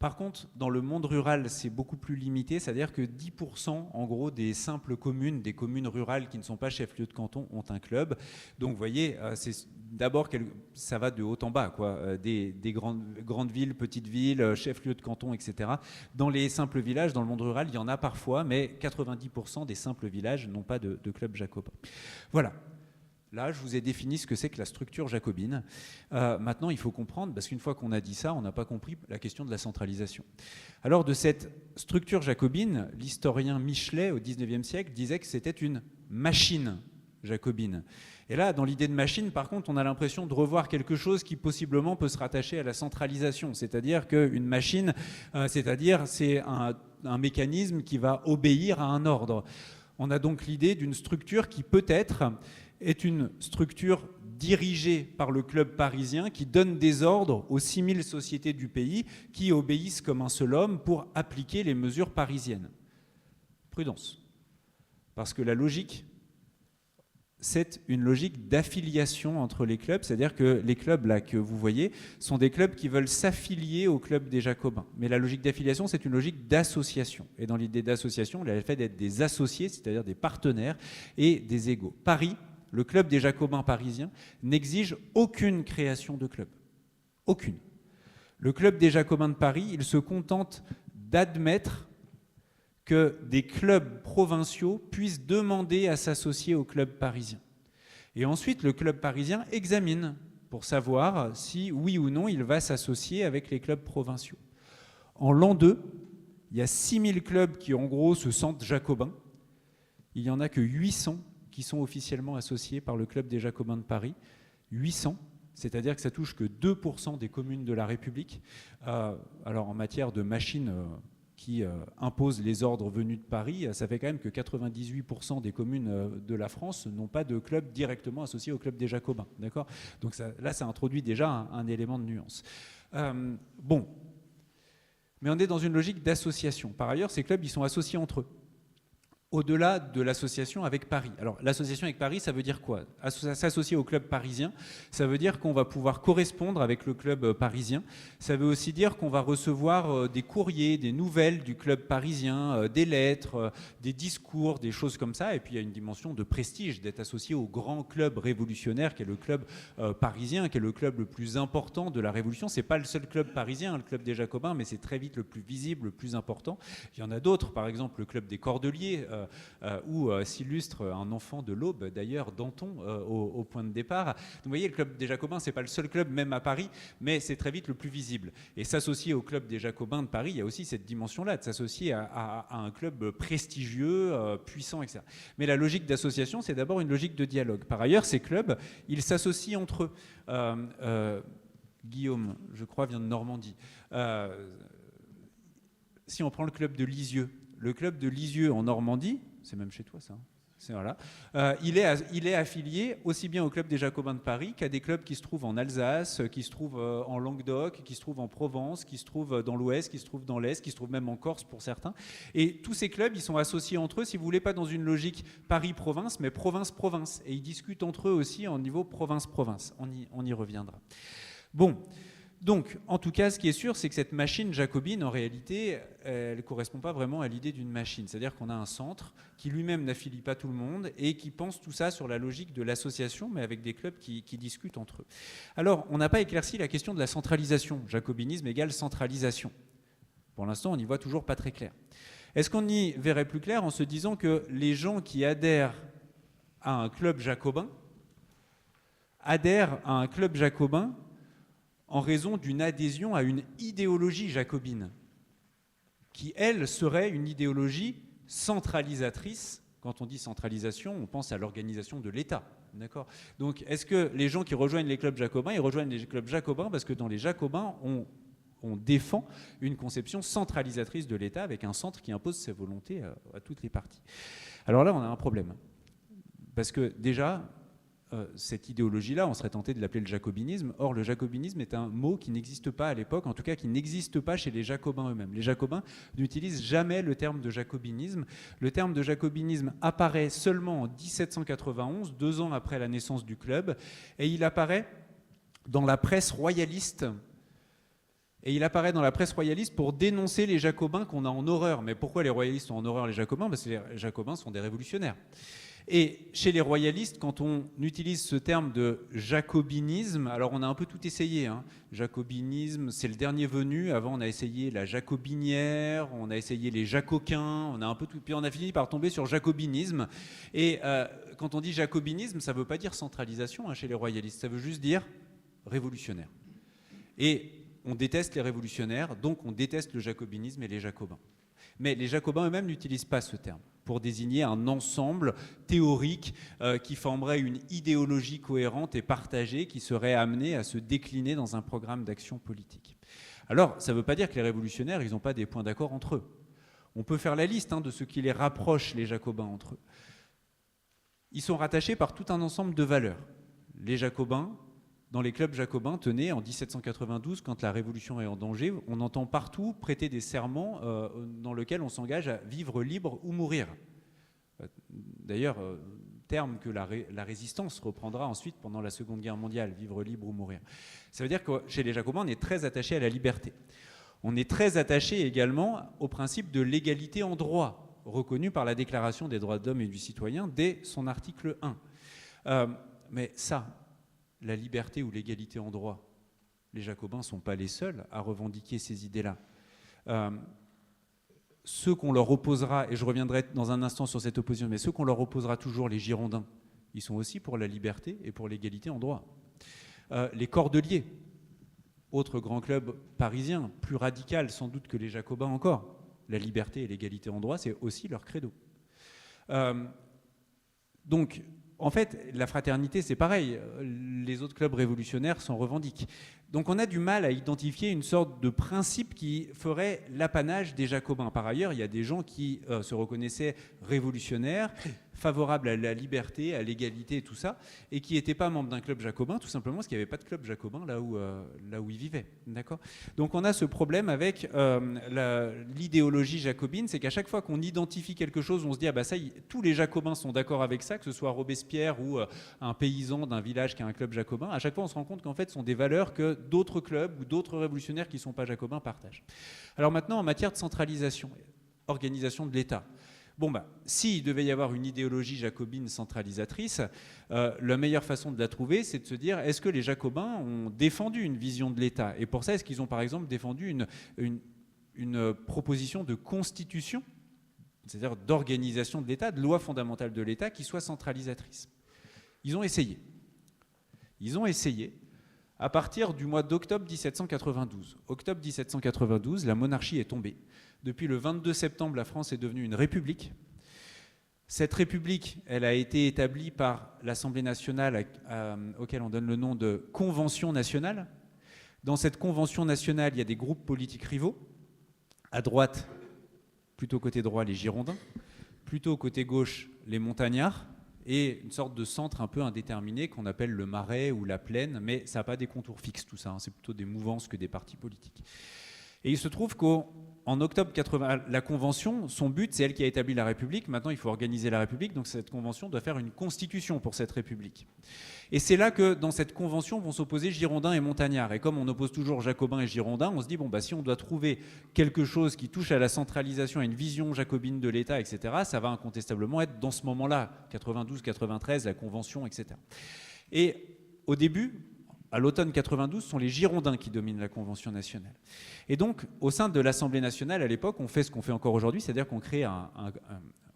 Par contre, dans le monde rural, c'est beaucoup plus limité, c'est-à-dire que 10% en gros des simples communes, des communes rurales qui ne sont pas chefs-lieux de canton ont un club. Donc vous voyez, c'est d'abord, ça va de haut en bas, quoi. Des grandes villes, petites villes, chefs-lieux de canton, etc. Dans les simples villages, dans le monde rural, il y en a parfois, mais 90% des simples villages n'ont pas de club jacobin. Voilà. Là, je vous ai défini ce que c'est que la structure jacobine. Maintenant, il faut comprendre, parce qu'une fois qu'on a dit ça, on n'a pas compris la question de la centralisation. Alors, de cette structure jacobine, l'historien Michelet, au XIXe siècle, disait que c'était une machine jacobine. Et là, dans l'idée de machine, par contre, on a l'impression de revoir quelque chose qui possiblement peut se rattacher à la centralisation. C'est-à-dire qu'une machine, c'est un mécanisme qui va obéir à un ordre. On a donc l'idée d'une structure qui peut-être est une structure dirigée par le club parisien qui donne des ordres aux 6000 sociétés du pays qui obéissent comme un seul homme pour appliquer les mesures parisiennes. Prudence. Parce que la logique, c'est une logique d'affiliation entre les clubs, c'est-à-dire que les clubs là que vous voyez sont des clubs qui veulent s'affilier au club des Jacobins. Mais la logique d'affiliation, c'est une logique d'association. Et dans l'idée d'association, il y a le fait d'être des associés, c'est-à-dire des partenaires et des égaux. Paris, le club des Jacobins parisiens, n'exige aucune création de club. Aucune. Le club des Jacobins de Paris, il se contente d'admettre que des clubs provinciaux puissent demander à s'associer au club parisien. Et ensuite, le club parisien examine pour savoir si, oui ou non, il va s'associer avec les clubs provinciaux. En l'an 2, il y a 6000 clubs qui, en gros, se sentent jacobins. Il n'y en a que 800 qui sont officiellement associés par le club des Jacobins de Paris. 800, c'est-à-dire que ça touche que 2% des communes de la République. Alors en matière de machines qui imposent les ordres venus de Paris, ça fait quand même que 98% des communes de la France n'ont pas de club directement associé au club des Jacobins. D'accord ? Donc là, ça introduit déjà un élément de nuance. Bon, mais on est dans une logique d'association. Par ailleurs, ces clubs, ils sont associés entre eux. au-delà de l'association avec Paris. Alors, l'association avec Paris, ça veut dire quoi? S'associer au club parisien, ça veut dire qu'on va pouvoir correspondre avec le club parisien. Ça veut aussi dire qu'on va recevoir des courriers, des nouvelles du club parisien, des lettres, des discours, des choses comme ça. Et puis, il y a une dimension de prestige d'être associé au grand club révolutionnaire qui est le club parisien, qui est le club le plus important de la Révolution. C'est pas le seul club parisien, le club des Jacobins, mais c'est très vite le plus visible, le plus important. Il y en a d'autres, par exemple le club des Cordeliers, où s'illustre un enfant de l'Aube, d'ailleurs Danton, au point de départ. Donc, vous voyez, le club des Jacobins, c'est pas le seul club, même à Paris, mais c'est très vite le plus visible. Et s'associer au club des Jacobins de Paris, il y a aussi cette dimension-là, de s'associer à un club prestigieux, puissant, etc. Mais la logique d'association, c'est d'abord une logique de dialogue. Par ailleurs, ces clubs, ils s'associent entre eux. Guillaume, je crois, vient de Normandie. Si on prend le club de Lisieux, le club de Lisieux en Normandie, c'est même chez toi ça, voilà, il est affilié aussi bien au club des Jacobins de Paris qu'à des clubs qui se trouvent en Alsace, qui se trouvent en Languedoc, qui se trouvent en Provence, qui se trouvent dans l'Ouest, qui se trouvent dans l'Est, qui se trouvent même en Corse pour certains. Et tous ces clubs, ils sont associés entre eux, si vous voulez, pas dans une logique Paris-province, mais province-province. Et ils discutent entre eux aussi en niveau province-province. On y reviendra. Bon. Donc, en tout cas, ce qui est sûr, c'est que cette machine jacobine, en réalité, elle ne correspond pas vraiment à l'idée d'une machine. C'est-à-dire qu'on a un centre qui lui-même n'affilie pas tout le monde et qui pense tout ça sur la logique de l'association, mais avec des clubs qui discutent entre eux. Alors, on n'a pas éclairci la question de la centralisation. Jacobinisme égale centralisation. Pour l'instant, on n'y voit toujours pas très clair. Est-ce qu'on y verrait plus clair en se disant que les gens qui adhèrent à un club jacobin adhèrent à un club jacobin en raison d'une adhésion à une idéologie jacobine, qui, elle, serait une idéologie centralisatrice. Quand on dit centralisation, on pense à l'organisation de l'État. D'accord ? Donc, est-ce que les gens qui rejoignent les clubs jacobins, ils rejoignent les clubs jacobins parce que dans les jacobins, on défend une conception centralisatrice de l'État avec un centre qui impose ses volontés à toutes les parties. Alors là, on a un problème. Parce que déjà, cette idéologie-là, on serait tenté de l'appeler le jacobinisme. Or, le jacobinisme est un mot qui n'existe pas à l'époque, en tout cas qui n'existe pas chez les jacobins eux-mêmes. Les jacobins n'utilisent jamais le terme de jacobinisme. Le terme de jacobinisme apparaît seulement en 1791, 2 ans après la naissance du club, et il apparaît dans la presse royaliste. Et il apparaît dans la presse royaliste pour dénoncer les jacobins qu'on a en horreur. Mais pourquoi les royalistes ont en horreur les jacobins ? Parce que les jacobins sont des révolutionnaires. Et chez les royalistes, quand on utilise ce terme de jacobinisme, alors on a un peu tout essayé. Hein. Jacobinisme, c'est le dernier venu. Avant, on a essayé la jacobinière, on a essayé les jacoquins, on a un peu tout. Puis on a fini par tomber sur jacobinisme. Et quand on dit jacobinisme, ça ne veut pas dire centralisation chez les royalistes. Ça veut juste dire révolutionnaire. Et on déteste les révolutionnaires, donc on déteste le jacobinisme et les jacobins. Mais les jacobins eux-mêmes n'utilisent pas ce terme pour désigner un ensemble théorique qui formerait une idéologie cohérente et partagée qui serait amenée à se décliner dans un programme d'action politique. Alors, ça ne veut pas dire que les révolutionnaires, ils n'ont pas des points d'accord entre eux. On peut faire la liste de ce qui les rapproche, les jacobins, entre eux. Ils sont rattachés par tout un ensemble de valeurs. Les jacobins, dans les clubs jacobins, tenez, en 1792, quand la Révolution est en danger, on entend partout prêter des serments dans lesquels on s'engage à vivre libre ou mourir. D'ailleurs, terme que la résistance reprendra ensuite pendant la Seconde Guerre mondiale, vivre libre ou mourir. Ça veut dire que chez les jacobins, on est très attaché à la liberté. On est très attaché également au principe de l'égalité en droit, reconnu par la Déclaration des droits de l'homme et du citoyen dès son article 1. Mais ça, la liberté ou l'égalité en droit, les jacobins ne sont pas les seuls à revendiquer ces idées-là. Ceux qu'on leur opposera, et je reviendrai dans un instant sur cette opposition, mais ceux qu'on leur opposera toujours, les Girondins, ils sont aussi pour la liberté et pour l'égalité en droit. Les Cordeliers, autre grand club parisien, plus radical sans doute que les Jacobins encore, la liberté et l'égalité en droit, c'est aussi leur credo. Donc, en fait, la fraternité, c'est pareil. Les autres clubs révolutionnaires s'en revendiquent. Donc on a du mal à identifier une sorte de principe qui ferait l'apanage des Jacobins. Par ailleurs, il y a des gens qui se reconnaissaient révolutionnaires, favorables à la liberté, à l'égalité et tout ça, et qui n'étaient pas membres d'un club jacobin, tout simplement parce qu'il n'y avait pas de club jacobin là où ils vivaient. D'accord ? Donc on a ce problème avec l'idéologie jacobine, c'est qu'à chaque fois qu'on identifie quelque chose, on se dit ah bah ça, tous les jacobins sont d'accord avec ça, que ce soit Robespierre ou un paysan d'un village qui a un club jacobin. À chaque fois, on se rend compte qu'en fait, ce sont des valeurs que d'autres clubs ou d'autres révolutionnaires qui ne sont pas jacobins partagent. Alors maintenant, en matière de centralisation, organisation de l'État. Bon, s'il devait y avoir une idéologie jacobine centralisatrice, la meilleure façon de la trouver, c'est de se dire, est-ce que les jacobins ont défendu une vision de l'État ? Et pour ça, est-ce qu'ils ont par exemple défendu une proposition de constitution, c'est-à-dire d'organisation de l'État, de loi fondamentale de l'État qui soit centralisatrice ? Ils ont essayé. Ils ont essayé à partir du mois d'octobre 1792. Octobre 1792, la monarchie est tombée. Depuis le 22 septembre, la France est devenue une république. Cette république, elle a été établie par l'Assemblée nationale, auquel on donne le nom de Convention nationale. Dans cette Convention nationale, il y a des groupes politiques rivaux. À droite, plutôt côté droit, les Girondins. Plutôt côté gauche, les Montagnards. Et une sorte de centre un peu indéterminé qu'on appelle le Marais ou la Plaine, mais ça n'a pas des contours fixes tout ça, hein. C'est plutôt des mouvances que des partis politiques. Et il se trouve qu'en octobre 80, la Convention, son but, c'est elle qui a établi la République. Maintenant, il faut organiser la République. Donc cette Convention doit faire une constitution pour cette République. Et c'est là que, dans cette Convention, vont s'opposer Girondins et Montagnards. Et comme on oppose toujours Jacobins et Girondins, on se dit, si on doit trouver quelque chose qui touche à la centralisation, à une vision jacobine de l'État, etc., ça va incontestablement être dans ce moment-là, 92, 93, la Convention, etc. Et au début, à l'automne 92, ce sont les Girondins qui dominent la Convention nationale. Et donc, au sein de l'Assemblée nationale, à l'époque, on fait ce qu'on fait encore aujourd'hui, c'est-à-dire qu'on crée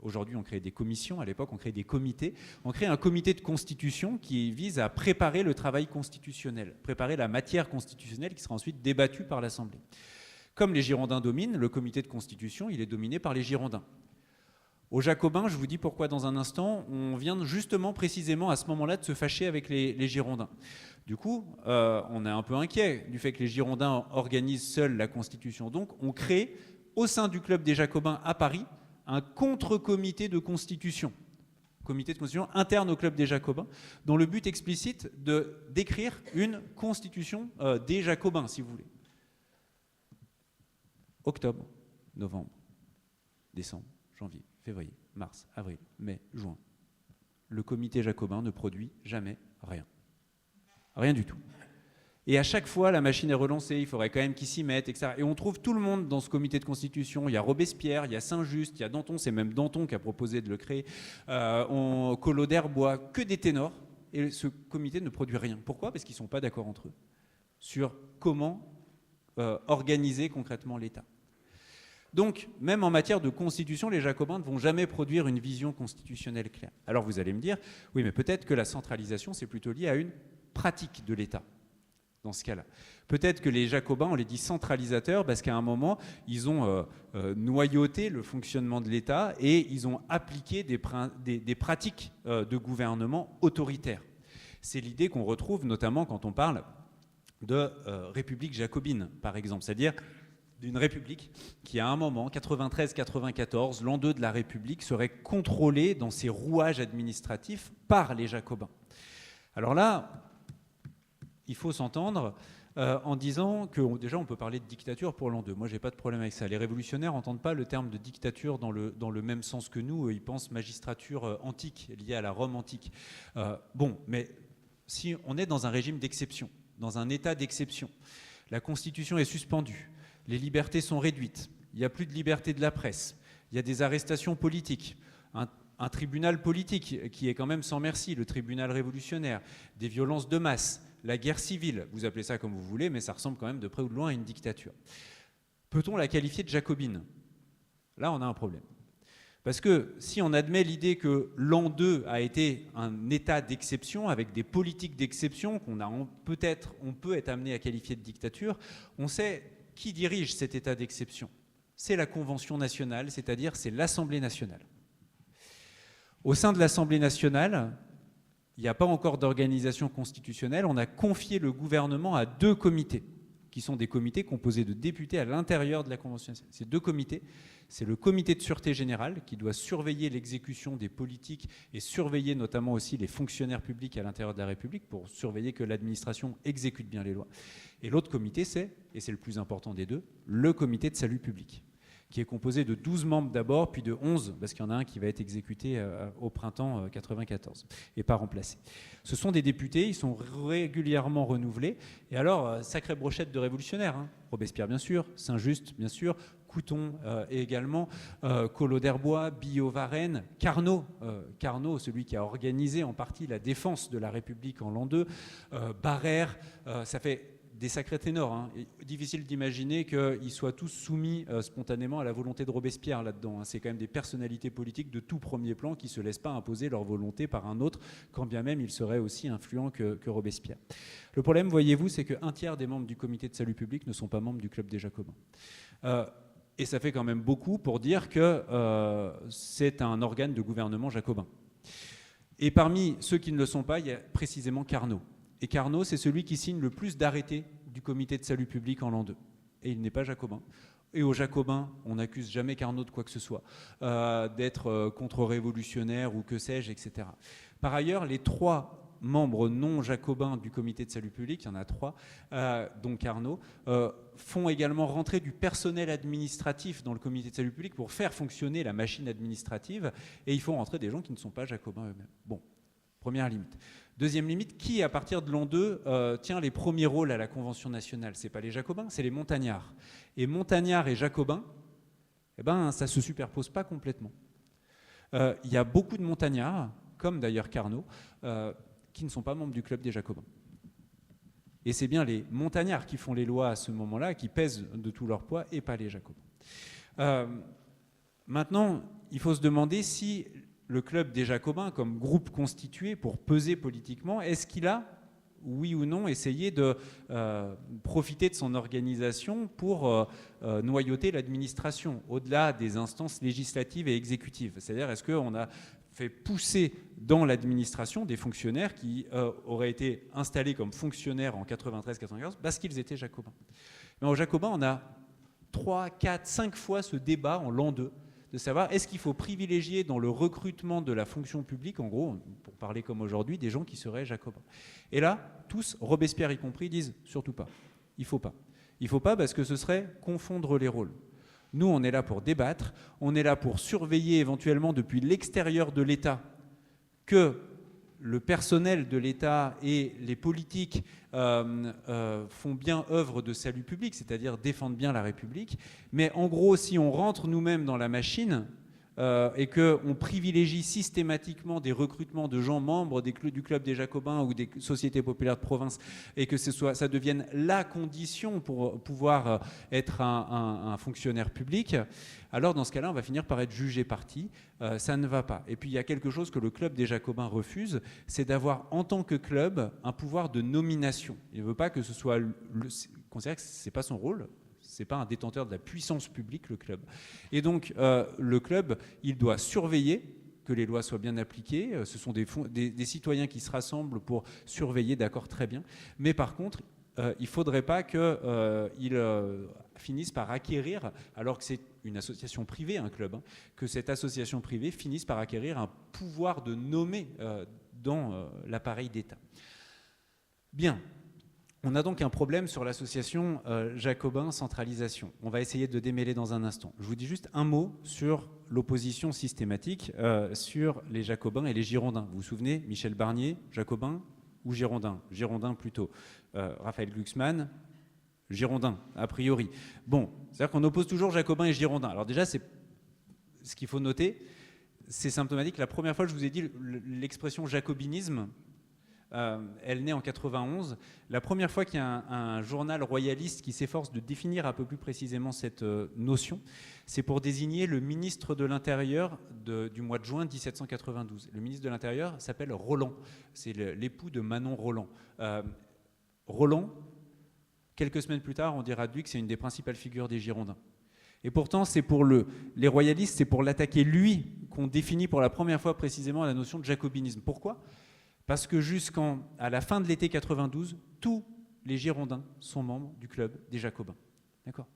aujourd'hui, on crée des commissions, à l'époque, on crée des comités. On crée un comité de constitution qui vise à préparer le travail constitutionnel, préparer la matière constitutionnelle qui sera ensuite débattue par l'Assemblée. Comme les Girondins dominent, le comité de constitution, il est dominé par les Girondins. Aux Jacobins, je vous dis pourquoi dans un instant, on vient justement précisément à ce moment-là de se fâcher avec les Girondins. Du coup, on est un peu inquiet du fait que les Girondins organisent seuls la Constitution. Donc, on crée, au sein du club des Jacobins à Paris, un contre-comité de constitution. Comité de constitution interne au club des Jacobins, dont le but explicite d'écrire une constitution des Jacobins, si vous voulez. Octobre, novembre, décembre, janvier, février, mars, avril, mai, juin. Le comité jacobin ne produit jamais rien. Rien du tout. Et à chaque fois, la machine est relancée, il faudrait quand même qu'ils s'y mettent, etc. Et on trouve tout le monde dans ce comité de constitution. Il y a Robespierre, il y a Saint-Just, il y a Danton, c'est même Danton qui a proposé de le créer. Collot d'Herbois, que des ténors. Et ce comité ne produit rien. Pourquoi ? Parce qu'ils ne sont pas d'accord entre eux sur comment organiser concrètement l'État. Donc, même en matière de constitution, les Jacobins ne vont jamais produire une vision constitutionnelle claire. Alors vous allez me dire, oui, mais peut-être que la centralisation, c'est plutôt lié à une pratique de l'État, dans ce cas-là. Peut-être que les Jacobins, on les dit centralisateurs, parce qu'à un moment, ils ont noyauté le fonctionnement de l'État et ils ont appliqué des pratiques de gouvernement autoritaire. C'est l'idée qu'on retrouve notamment quand on parle de république jacobine, par exemple, c'est-à-dire d'une république qui, à un moment, 93-94, l'an 2 de la République, serait contrôlée dans ses rouages administratifs par les Jacobins. Alors là, il faut s'entendre en disant que déjà on peut parler de dictature pour l'an 2. Moi, j'ai pas de problème avec ça. Les révolutionnaires n'entendent pas le terme de dictature dans le même sens que nous. Ils pensent magistrature antique, liée à la Rome antique. Mais si on est dans un régime d'exception, dans un état d'exception, la Constitution est suspendue, les libertés sont réduites, il n'y a plus de liberté de la presse, il y a des arrestations politiques, un tribunal politique qui est quand même sans merci, le tribunal révolutionnaire, des violences de masse, la guerre civile, vous appelez ça comme vous voulez, mais ça ressemble quand même de près ou de loin à une dictature. Peut-on la qualifier de jacobine ? Là, on a un problème. Parce que si on admet l'idée que l'an 2 a été un état d'exception, avec des politiques d'exception on peut être amené à qualifier de dictature, on sait qui dirige cet état d'exception. C'est la Convention nationale, c'est-à-dire c'est l'Assemblée nationale. Au sein de l'Assemblée nationale, Il n'y a pas encore d'organisation constitutionnelle. On a confié le gouvernement à 2 comités, qui sont des comités composés de députés à l'intérieur de la Convention nationale. Ces 2 comités, c'est le comité de sûreté générale, qui doit surveiller l'exécution des politiques et surveiller notamment aussi les fonctionnaires publics à l'intérieur de la République pour surveiller que l'administration exécute bien les lois. Et l'autre comité, c'est, et c'est le plus important des 2, le comité de salut public, qui est composé de 12 membres d'abord, puis de 11, parce qu'il y en a un qui va être exécuté au printemps 1994 et pas remplacé. Ce sont des députés, ils sont régulièrement renouvelés. Et alors, sacrée brochette de révolutionnaires, hein. Robespierre, bien sûr, Saint-Just, bien sûr, Couthon et également, Collot d'Herbois, Billaud-Varenne, Carnot, celui qui a organisé en partie la défense de la République en l'an 2, Barrère, ça fait des sacrés ténors. Hein. Difficile d'imaginer qu'ils soient tous soumis spontanément à la volonté de Robespierre là-dedans. Hein. C'est quand même des personnalités politiques de tout premier plan qui ne se laissent pas imposer leur volonté par un autre, quand bien même ils seraient aussi influents que Robespierre. Le problème, voyez-vous, c'est qu'un tiers des membres du comité de salut public ne sont pas membres du club des Jacobins. Et ça fait quand même beaucoup pour dire que c'est un organe de gouvernement jacobin. Et parmi ceux qui ne le sont pas, il y a précisément Carnot. Et Carnot, c'est celui qui signe le plus d'arrêtés du comité de salut public en l'an 2. Et il n'est pas jacobin. Et aux jacobins, on n'accuse jamais Carnot de quoi que ce soit, d'être contre-révolutionnaire ou que sais-je, etc. Par ailleurs, les 3 membres non jacobins du comité de salut public, il y en a 3, dont Carnot, font également rentrer du personnel administratif dans le comité de salut public pour faire fonctionner la machine administrative, et ils font rentrer des gens qui ne sont pas jacobins eux-mêmes. Bon, première limite. Deuxième limite, qui à partir de l'an 2 tient les premiers rôles à la Convention nationale? Ce n'est pas les jacobins, c'est les montagnards. Et montagnards et jacobins, eh ben, ça ne se superpose pas complètement. Il y a beaucoup de montagnards, comme d'ailleurs Carnot, qui ne sont pas membres du club des Jacobins. Et c'est bien les montagnards qui font les lois à ce moment-là, qui pèsent de tout leur poids, et pas les Jacobins. Maintenant, il faut se demander si le club des Jacobins, comme groupe constitué pour peser politiquement, est-ce qu'il a, oui ou non, essayé de profiter de son organisation pour noyauter l'administration, au-delà des instances législatives et exécutives? C'est-à-dire, est-ce qu'on a fait pousser dans l'administration des fonctionnaires qui auraient été installés comme fonctionnaires en 93-94 parce qu'ils étaient jacobins? Mais aux jacobins, on a 3, 4, 5 fois ce débat en l'an 2 de savoir est-ce qu'il faut privilégier dans le recrutement de la fonction publique, en gros, pour parler comme aujourd'hui, des gens qui seraient jacobins. Et là, tous, Robespierre y compris, disent surtout pas. Il ne faut pas. Il ne faut pas parce que ce serait confondre les rôles. Nous, on est là pour débattre, on est là pour surveiller éventuellement depuis l'extérieur de l'État que le personnel de l'État et les politiques font bien œuvre de salut public, c'est-à-dire défendent bien la République. Mais en gros, si on rentre nous-mêmes dans la machine et qu'on privilégie systématiquement des recrutements de gens membres du club des Jacobins ou des sociétés populaires de province et que ça devienne la condition pour pouvoir être un fonctionnaire public, alors dans ce cas-là, on va finir par être jugé parti. Ça ne va pas. Et puis il y a quelque chose que le club des Jacobins refuse, c'est d'avoir en tant que club un pouvoir de nomination. Il ne veut pas que ce soit... considère que ce n'est pas son rôle. Ce n'est pas un détenteur de la puissance publique, le club. Et donc, le club, il doit surveiller que les lois soient bien appliquées. Ce sont des citoyens qui se rassemblent pour surveiller, d'accord, très bien. Mais par contre, il ne faudrait pas qu'ils finissent par acquérir, alors que c'est une association privée, un club, hein, que cette association privée finisse par acquérir un pouvoir de nommer dans l'appareil d'État. Bien. On a donc un problème sur l'association Jacobin Centralisation. On va essayer de démêler dans un instant. Je vous dis juste un mot sur l'opposition systématique sur les Jacobins et les Girondins. Vous vous souvenez, Michel Barnier, Jacobin ou Girondin? Girondin plutôt. Raphaël Glucksmann, Girondin, a priori. Bon, c'est-à-dire qu'on oppose toujours Jacobin et Girondin. Alors déjà, ce qu'il faut noter, c'est symptomatique. La première fois que je vous ai dit l'expression jacobinisme, elle naît en 91. La première fois qu'il y a un journal royaliste qui s'efforce de définir un peu plus précisément cette notion, c'est pour désigner le ministre de l'Intérieur du mois de juin 1792. Le ministre de l'Intérieur s'appelle Roland. C'est l'époux de Manon Roland. Roland, quelques semaines plus tard, on dira de lui que c'est une des principales figures des Girondins. Et pourtant, c'est pour les royalistes, c'est pour l'attaquer lui qu'on définit pour la première fois précisément la notion de jacobinisme. Pourquoi ? Parce que à la fin de l'été 92, tous les Girondins sont membres du club des Jacobins. D'accord ?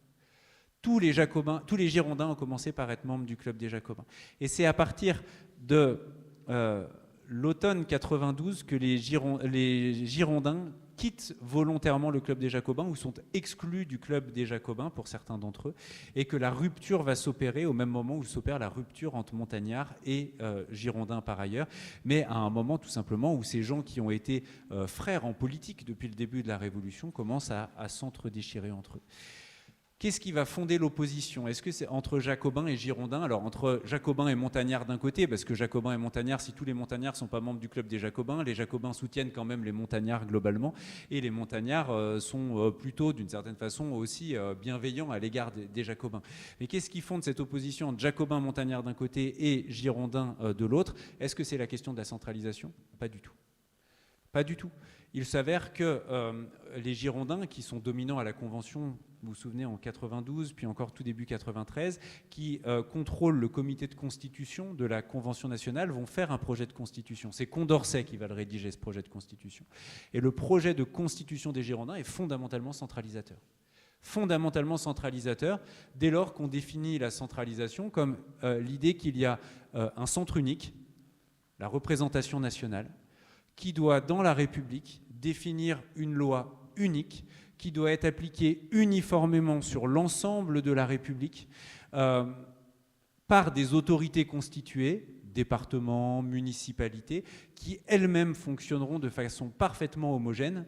Tous les Girondins ont commencé par être membres du club des Jacobins. Et c'est à partir de l'automne 92 que les Girondins quittent volontairement le club des Jacobins ou sont exclus du club des Jacobins pour certains d'entre eux, et que la rupture va s'opérer au même moment où s'opère la rupture entre montagnards et Girondins par ailleurs, mais à un moment tout simplement où ces gens qui ont été frères en politique depuis le début de la Révolution commencent à s'entre-déchirer entre eux. Qu'est-ce qui va fonder l'opposition ? Est-ce que c'est entre Jacobins et Girondins ? Alors, entre Jacobins et Montagnards d'un côté, parce que Jacobins et Montagnards, si tous les Montagnards ne sont pas membres du club des Jacobins, les Jacobins soutiennent quand même les Montagnards globalement, et les Montagnards sont plutôt, d'une certaine façon, aussi bienveillants à l'égard des Jacobins. Mais qu'est-ce qui fonde cette opposition entre Jacobins, Montagnards d'un côté et Girondins de l'autre ? Est-ce que c'est la question de la centralisation ? Pas du tout. Pas du tout. Il s'avère que les Girondins, qui sont dominants à la Convention, vous vous souvenez, en 92, puis encore tout début 93, qui contrôlent le comité de constitution de la Convention nationale, vont faire un projet de constitution. C'est Condorcet qui va le rédiger, ce projet de constitution. Et le projet de constitution des Girondins est fondamentalement centralisateur. Fondamentalement centralisateur, dès lors qu'on définit la centralisation comme l'idée qu'il y a un centre unique, la représentation nationale, qui doit, dans la République, définir une loi unique, qui doit être appliquée uniformément sur l'ensemble de la République par des autorités constituées, départements, municipalités, qui elles-mêmes fonctionneront de façon parfaitement homogène,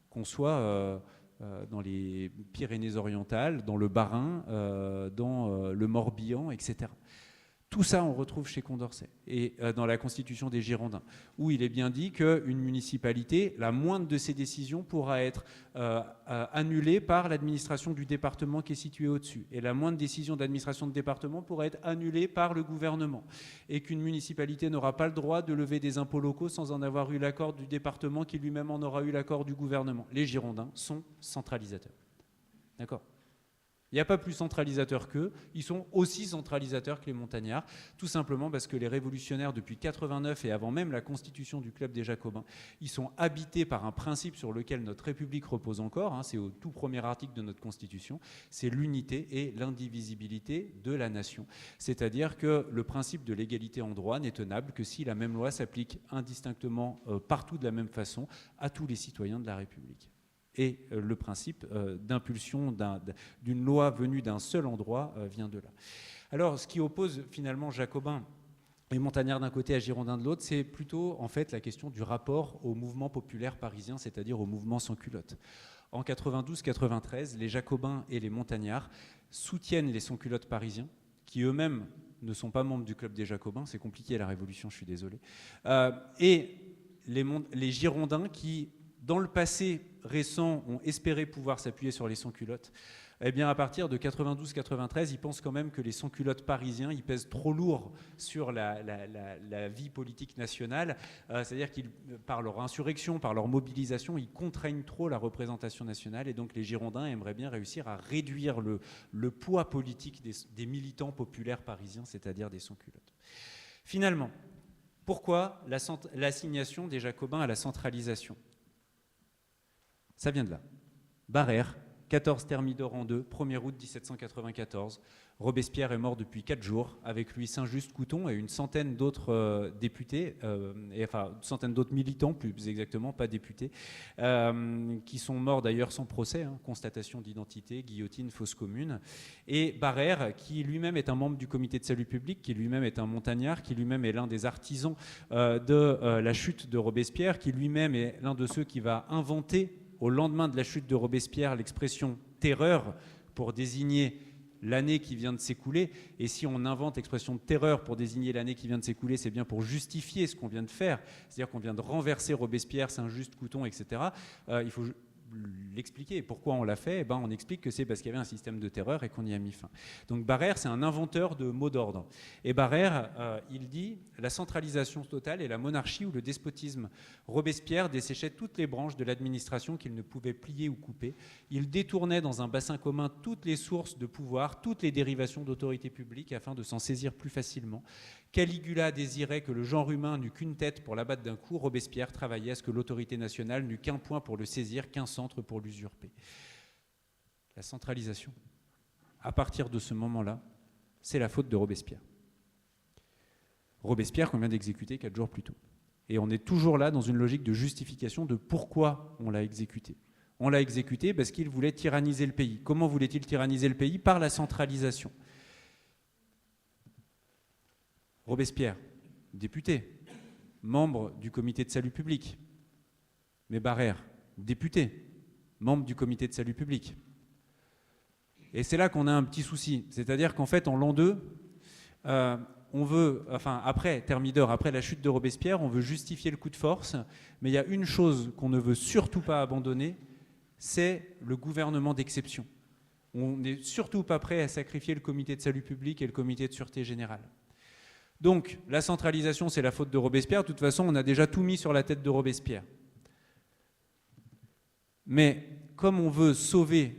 qu'on soit dans les Pyrénées-Orientales, dans le Bas-Rhin, dans le Morbihan, etc. Tout ça, on retrouve chez Condorcet et dans la Constitution des Girondins, où il est bien dit qu'une municipalité, la moindre de ses décisions pourra être annulée par l'administration du département qui est situé au-dessus. Et la moindre décision d'administration de département pourra être annulée par le gouvernement. Et qu'une municipalité n'aura pas le droit de lever des impôts locaux sans en avoir eu l'accord du département qui lui-même en aura eu l'accord du gouvernement. Les Girondins sont centralisateurs. D'accord ? Il n'y a pas plus centralisateur qu'eux, ils sont aussi centralisateurs que les montagnards, tout simplement parce que les révolutionnaires, depuis 89 et avant même la constitution du club des Jacobins, ils sont habités par un principe sur lequel notre République repose encore, c'est au tout premier article de notre Constitution, c'est l'unité et l'indivisibilité de la nation. C'est-à-dire que le principe de l'égalité en droit n'est tenable que si la même loi s'applique indistinctement partout de la même façon à tous les citoyens de la République. Et le principe d'impulsion d'une loi venue d'un seul endroit vient de là. Alors, ce qui oppose finalement Jacobins et Montagnards d'un côté à Girondins de l'autre, c'est plutôt en fait la question du rapport au mouvement populaire parisien, c'est-à-dire au mouvement sans culottes. En 92-93, les Jacobins et les Montagnards soutiennent les sans-culottes parisiens, qui eux-mêmes ne sont pas membres du club des Jacobins, c'est compliqué la Révolution, je suis désolé, et les Girondins qui, dans le passé récent, ont espéré pouvoir s'appuyer sur les sans-culottes, eh bien, à partir de 92-93, ils pensent quand même que les sans-culottes parisiens, ils pèsent trop lourd sur la vie politique nationale. C'est-à-dire qu'ils, par leur insurrection, par leur mobilisation, ils contraignent trop la représentation nationale. Et donc, les Girondins aimeraient bien réussir à réduire le poids politique des militants populaires parisiens, c'est-à-dire des sans-culottes. Finalement, pourquoi l'assignation des Jacobins à la centralisation ? Ça vient de là. Barère, 14 Thermidor en 2, 1er août 1794. Robespierre est mort depuis 4 jours, avec lui Saint-Just-Couthon et une centaine d'autres députés, une centaine d'autres militants, plus exactement, pas députés, qui sont morts d'ailleurs sans procès, constatation d'identité, guillotine, fausse commune. Et Barère, qui lui-même est un membre du comité de salut public, qui lui-même est un montagnard, qui lui-même est l'un des artisans de la chute de Robespierre, qui lui-même est l'un de ceux qui va inventer, au lendemain de la chute de Robespierre, l'expression « terreur » pour désigner l'année qui vient de s'écouler. Et si on invente l'expression de terreur pour désigner l'année qui vient de s'écouler, c'est bien pour justifier ce qu'on vient de faire. C'est-à-dire qu'on vient de renverser Robespierre, Saint-Just-Couthon, etc. Il faut l'expliquer. Pourquoi on l'a fait ? On explique que c'est parce qu'il y avait un système de terreur et qu'on y a mis fin. Donc Barère, c'est un inventeur de mots d'ordre. Et Barère, il dit « La centralisation totale et la monarchie ou le despotisme. Robespierre desséchait toutes les branches de l'administration qu'il ne pouvait plier ou couper. Il détournait dans un bassin commun toutes les sources de pouvoir, toutes les dérivations d'autorité publique afin de s'en saisir plus facilement. Caligula désirait que le genre humain n'eût qu'une tête pour l'abattre d'un coup. Robespierre travaillait à ce que l'autorité nationale n'eût qu'un point pour le saisir, qu'un centre pour l'usurper. La centralisation, à partir de ce moment-là, c'est la faute de Robespierre. Robespierre qu'on vient d'exécuter 4 jours plus tôt. Et on est toujours là dans une logique de justification de pourquoi on l'a exécuté. On l'a exécuté parce qu'il voulait tyranniser le pays. Comment voulait-il tyranniser le pays? Par la centralisation. Robespierre, député, membre du comité de salut public. Mais Barrère, député, membre du comité de salut public. Et c'est là qu'on a un petit souci. C'est-à-dire qu'en fait, en l'an 2, on veut, enfin après Thermidor, après la chute de Robespierre, on veut justifier le coup de force, mais il y a une chose qu'on ne veut surtout pas abandonner, c'est le gouvernement d'exception. On n'est surtout pas prêt à sacrifier le comité de salut public et le comité de sûreté générale. Donc, la centralisation, c'est la faute de Robespierre. De toute façon, on a déjà tout mis sur la tête de Robespierre. Mais comme on veut sauver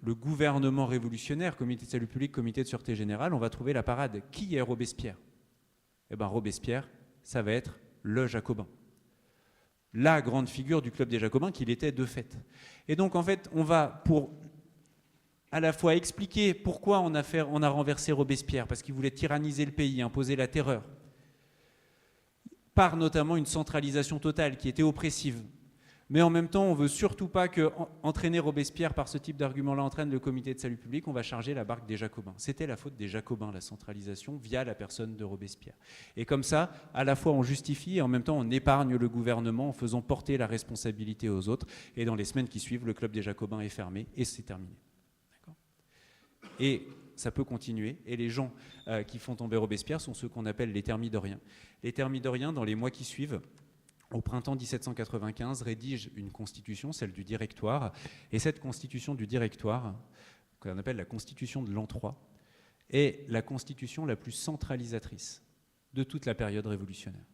le gouvernement révolutionnaire, comité de salut public, comité de sûreté générale, on va trouver la parade. Qui est Robespierre? Eh bien, Robespierre, ça va être le Jacobin. La grande figure du club des Jacobins qu'il était de fait. Et donc, en fait, on va, pour à la fois expliquer pourquoi on a renversé Robespierre, parce qu'il voulait tyranniser le pays, imposer la terreur, par notamment une centralisation totale qui était oppressive. Mais en même temps, on ne veut surtout pas qu'entraîner Robespierre par ce type d'argument-là entraîne le comité de salut public, on va charger la barque des Jacobins. C'était la faute des Jacobins, la centralisation, via la personne de Robespierre. Et comme ça, à la fois on justifie et en même temps on épargne le gouvernement en faisant porter la responsabilité aux autres. Et dans les semaines qui suivent, le club des Jacobins est fermé et c'est terminé. Et ça peut continuer. Et les gens qui font tomber Robespierre sont ceux qu'on appelle les Thermidoriens. Les Thermidoriens, dans les mois qui suivent, au printemps 1795, rédigent une constitution, celle du Directoire. Et cette constitution du Directoire, qu'on appelle la constitution de l'an 3, est la constitution la plus centralisatrice de toute la période révolutionnaire.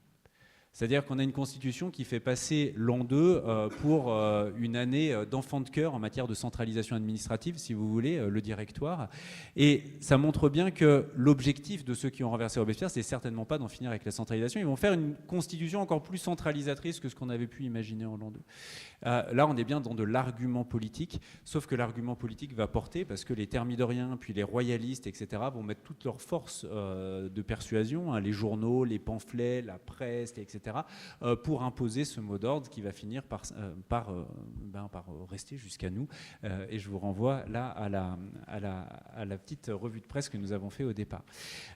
C'est-à-dire qu'on a une constitution qui fait passer l'an 2 pour une année d'enfant de cœur en matière de centralisation administrative, si vous voulez, le Directoire. Et ça montre bien que l'objectif de ceux qui ont renversé Robespierre, c'est certainement pas d'en finir avec la centralisation. Ils vont faire une constitution encore plus centralisatrice que ce qu'on avait pu imaginer en l'an 2. Là, on est bien dans de l'argument politique, sauf que l'argument politique va porter, parce que les Thermidoriens, puis les royalistes, etc., vont mettre toutes leurs forces de persuasion, les journaux, les pamphlets, la presse, etc., pour imposer ce mot d'ordre qui va finir par rester jusqu'à nous. Et je vous renvoie là à la petite revue de presse que nous avons fait au départ.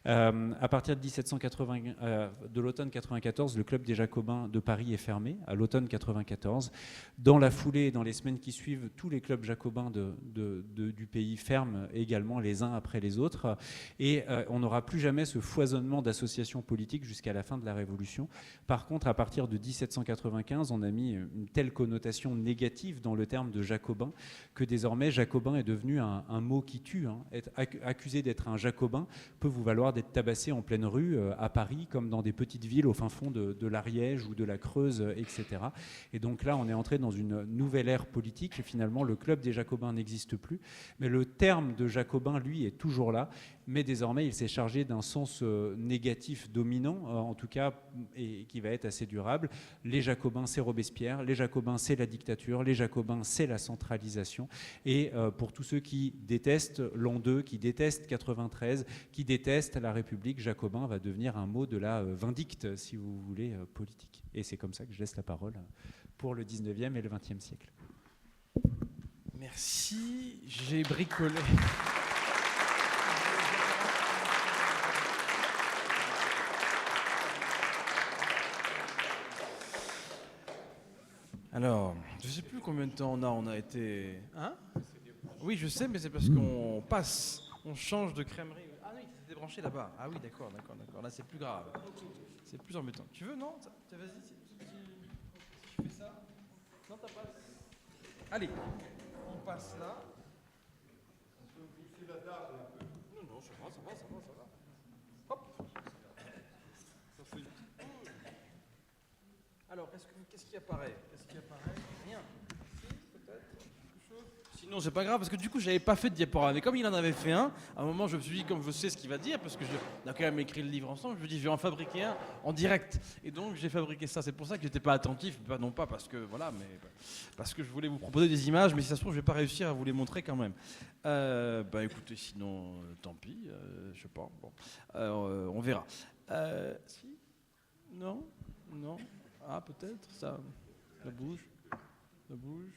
À partir de l'automne 94, le club des Jacobins de Paris est fermé, à l'automne 94. Dans la foulée, dans les semaines qui suivent, tous les clubs jacobins du pays ferment également les uns après les autres. Et on n'aura plus jamais ce foisonnement d'associations politiques jusqu'à la fin de la Révolution. Par contre, à partir de 1795, on a mis une telle connotation négative dans le terme de jacobin que désormais, jacobin est devenu un mot qui tue. Être accusé d'être un jacobin peut vous valoir d'être tabassé en pleine rue à Paris, comme dans des petites villes au fin fond de l'Ariège ou de la Creuse, etc. Et donc là, on est entré dans une nouvelle ère politique et finalement, le club des jacobins n'existe plus. Mais le terme de jacobin, lui, est toujours là. Mais désormais, il s'est chargé d'un sens négatif dominant, en tout cas, et qui va être assez durable. Les Jacobins, c'est Robespierre. Les Jacobins, c'est la dictature. Les Jacobins, c'est la centralisation. Et pour tous ceux qui détestent l'an 2, qui détestent 93, qui détestent la République, Jacobin va devenir un mot de la vindicte, si vous voulez, politique. Et c'est comme ça que je laisse la parole pour le 19e et le 20e siècle. Merci. J'ai bricolé. Alors, je ne sais plus combien de temps on a été... Hein? Oui, je sais, mais c'est parce qu'on passe, on change de crèmerie. Ah oui, c'était branché là-bas. Ah oui, d'accord. Là, c'est plus grave. C'est plus embêtant. Tu veux, non? Vas-y, si tu fais ça. Non, t'as pas... Allez, on passe là. Non, ça va. Hop. Alors, qu'est-ce qui apparaît? Rien. Si, peut-être quelque chose. Sinon, c'est pas grave, parce que du coup, j'avais pas fait de diaporama. Mais comme il en avait fait un, à un moment, je me suis dit, comme je sais ce qu'il va dire, parce que on a quand même écrit le livre ensemble, je me dis, je vais en fabriquer un en direct. Et donc, j'ai fabriqué ça. C'est pour ça que j'étais pas attentif, non pas parce que, voilà, mais parce que je voulais vous proposer des images, mais si ça se trouve, je vais pas réussir à vous les montrer quand même. Écoutez, sinon, tant pis, je sais pas. Bon, on verra. Si? Non? Non? Ah, peut-être, ça bouge. Ça bouge.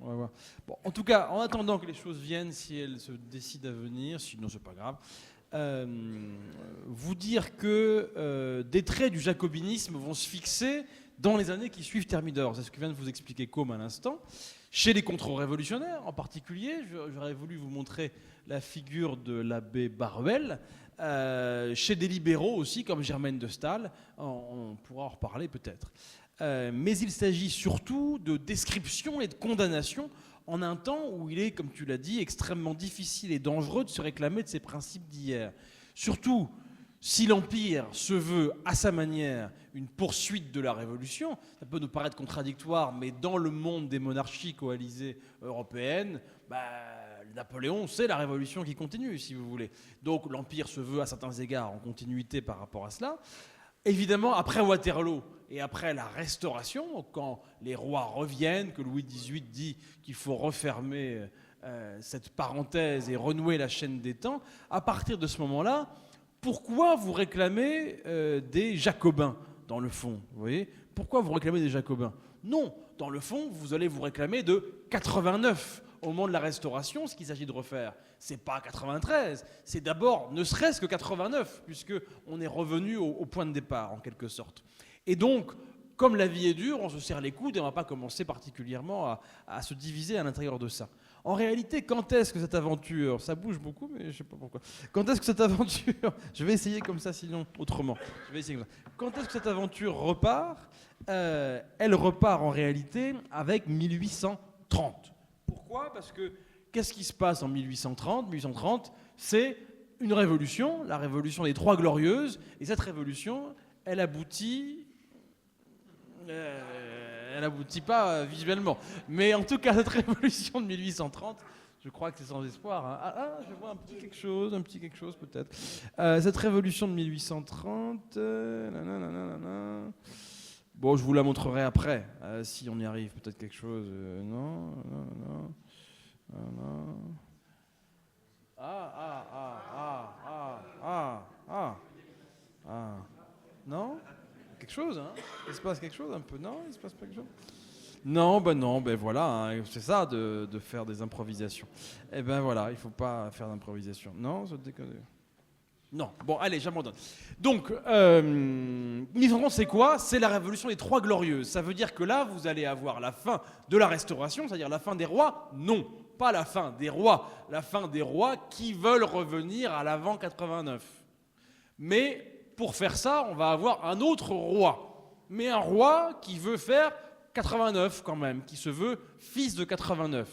On va voir. Bon, en tout cas, en attendant que les choses viennent, si elles se décident à venir, sinon c'est pas grave, vous dire que des traits du jacobinisme vont se fixer dans les années qui suivent Thermidor. C'est ce que vient de vous expliquer Côme à l'instant. Chez les contre-révolutionnaires en particulier, j'aurais voulu vous montrer la figure de l'abbé Baruel. Chez des libéraux aussi, comme Germaine de Staël, on pourra en reparler peut-être. Mais il s'agit surtout de description et de condamnation en un temps où il est, comme tu l'as dit, extrêmement difficile et dangereux de se réclamer de ses principes d'hier. Surtout si l'Empire se veut, à sa manière, une poursuite de la Révolution. Ça peut nous paraître contradictoire, mais dans le monde des monarchies coalisées européennes, Napoléon, c'est la Révolution qui continue, si vous voulez. Donc l'Empire se veut, à certains égards, en continuité par rapport à cela. Évidemment, après Waterloo et après la Restauration, quand les rois reviennent, que Louis XVIII dit qu'il faut refermer cette parenthèse et renouer la chaîne des temps, à partir de ce moment-là, pourquoi vous réclamez des Jacobins, dans le fond, vous voyez ? Pourquoi vous réclamez des Jacobins ? Non, dans le fond, vous allez vous réclamer de 89 au moment de la Restauration, ce qu'il s'agit de refaire. C'est pas 93, c'est d'abord ne serait-ce que 89, puisqu'on est revenu au point de départ, en quelque sorte. Et donc, comme la vie est dure, on se serre les coudes et on ne va pas commencer particulièrement à se diviser à l'intérieur de ça. En réalité, quand est-ce que cette aventure, ça bouge beaucoup, mais je ne sais pas pourquoi, quand est-ce que cette aventure, je vais essayer comme ça, sinon autrement, je vais essayer comme ça. Quand est-ce que cette aventure repart ? Elle repart en réalité avec 1830. Pourquoi ? Parce que qu'est-ce qui se passe en 1830 ? 1830, c'est une révolution, la révolution des Trois Glorieuses, et cette révolution, elle aboutit pas visuellement, mais en tout cas, cette révolution de 1830, je crois que c'est sans espoir. Hein. Je vois un petit quelque chose peut-être. Cette révolution de 1830, bon, je vous la montrerai après, si on y arrive, peut-être quelque chose. Non. Non ? Quelque chose, hein ? Il se passe quelque chose un peu ? Non, il se passe pas quelque chose ? Non, voilà, hein, c'est ça de faire des improvisations. Eh ben voilà, il faut pas faire d'improvisation. Non, ça te déconne. Non, bon, allez, j'abandonne. Donc, 1830, c'est quoi ? C'est la révolution des Trois Glorieuses. Ça veut dire que là, vous allez avoir la fin de la Restauration, c'est-à-dire la fin des rois ? Non, pas la fin des rois. La fin des rois qui veulent revenir à l'avant 89. Mais pour faire ça, on va avoir un autre roi. Mais un roi qui veut faire 89 quand même, qui se veut fils de 89.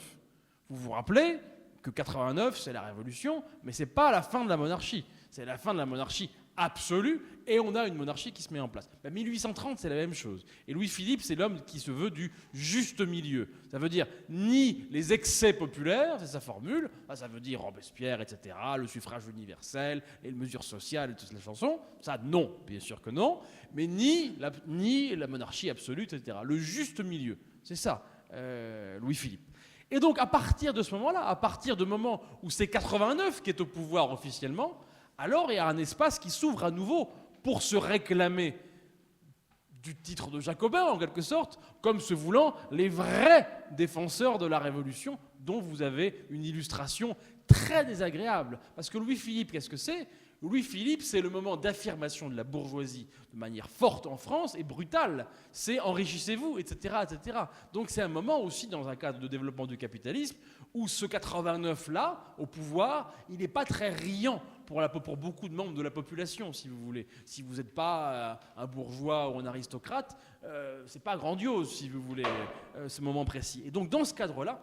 Vous vous rappelez que 89, c'est la Révolution, mais ce n'est pas la fin de la monarchie. C'est la fin de la monarchie absolue, et on a une monarchie qui se met en place. 1830, c'est la même chose. Et Louis-Philippe, c'est l'homme qui se veut du juste milieu. Ça veut dire ni les excès populaires, c'est sa formule, ça veut dire Robespierre, etc., le suffrage universel, les mesures sociales, et toutes les chansons, ça non, bien sûr que non, mais ni la monarchie absolue, etc. Le juste milieu, c'est ça, Louis-Philippe. Et donc, à partir de ce moment-là, à partir du moment où c'est 89 qui est au pouvoir officiellement, alors il y a un espace qui s'ouvre à nouveau pour se réclamer du titre de jacobin, en quelque sorte, comme se voulant les vrais défenseurs de la Révolution, dont vous avez une illustration très désagréable. Parce que Louis-Philippe, qu'est-ce que c'est ? Louis-Philippe, c'est le moment d'affirmation de la bourgeoisie de manière forte en France et brutale. C'est enrichissez-vous, etc., etc. Donc c'est un moment aussi, dans un cadre de développement du capitalisme, où ce 89-là, au pouvoir, il n'est pas très riant pour beaucoup de membres de la population, si vous voulez. Si vous n'êtes pas un bourgeois ou un aristocrate, c'est pas grandiose, si vous voulez, ce moment précis. Et donc dans ce cadre-là,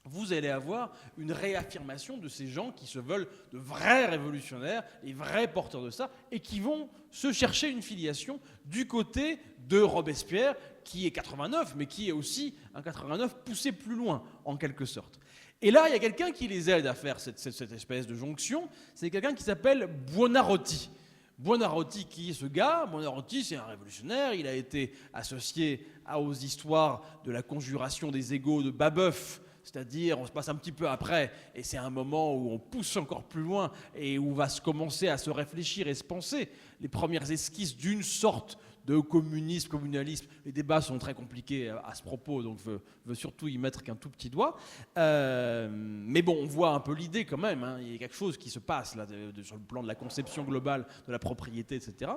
vous allez avoir une réaffirmation de ces gens qui se veulent de vrais révolutionnaires, et vrais porteurs de ça, et qui vont se chercher une filiation du côté de Robespierre, qui est 89, mais qui est aussi un 89 poussé plus loin, en quelque sorte. Et là, il y a quelqu'un qui les aide à faire cette espèce de jonction. C'est quelqu'un qui s'appelle Buonarroti. Buonarroti, qui est ce gars? Buonarroti, c'est un révolutionnaire. Il a été associé aux histoires de la conjuration des égaux de Babeuf. C'est-à-dire, on se passe un petit peu après, et c'est un moment où on pousse encore plus loin, et où va se commencer à se réfléchir et se penser les premières esquisses d'une sorte de communisme, communalisme. Les débats sont très compliqués à ce propos, donc je veux surtout y mettre qu'un tout petit doigt. Mais bon, on voit un peu l'idée quand même, hein. Il y a quelque chose qui se passe là, sur le plan de la conception globale de la propriété, etc.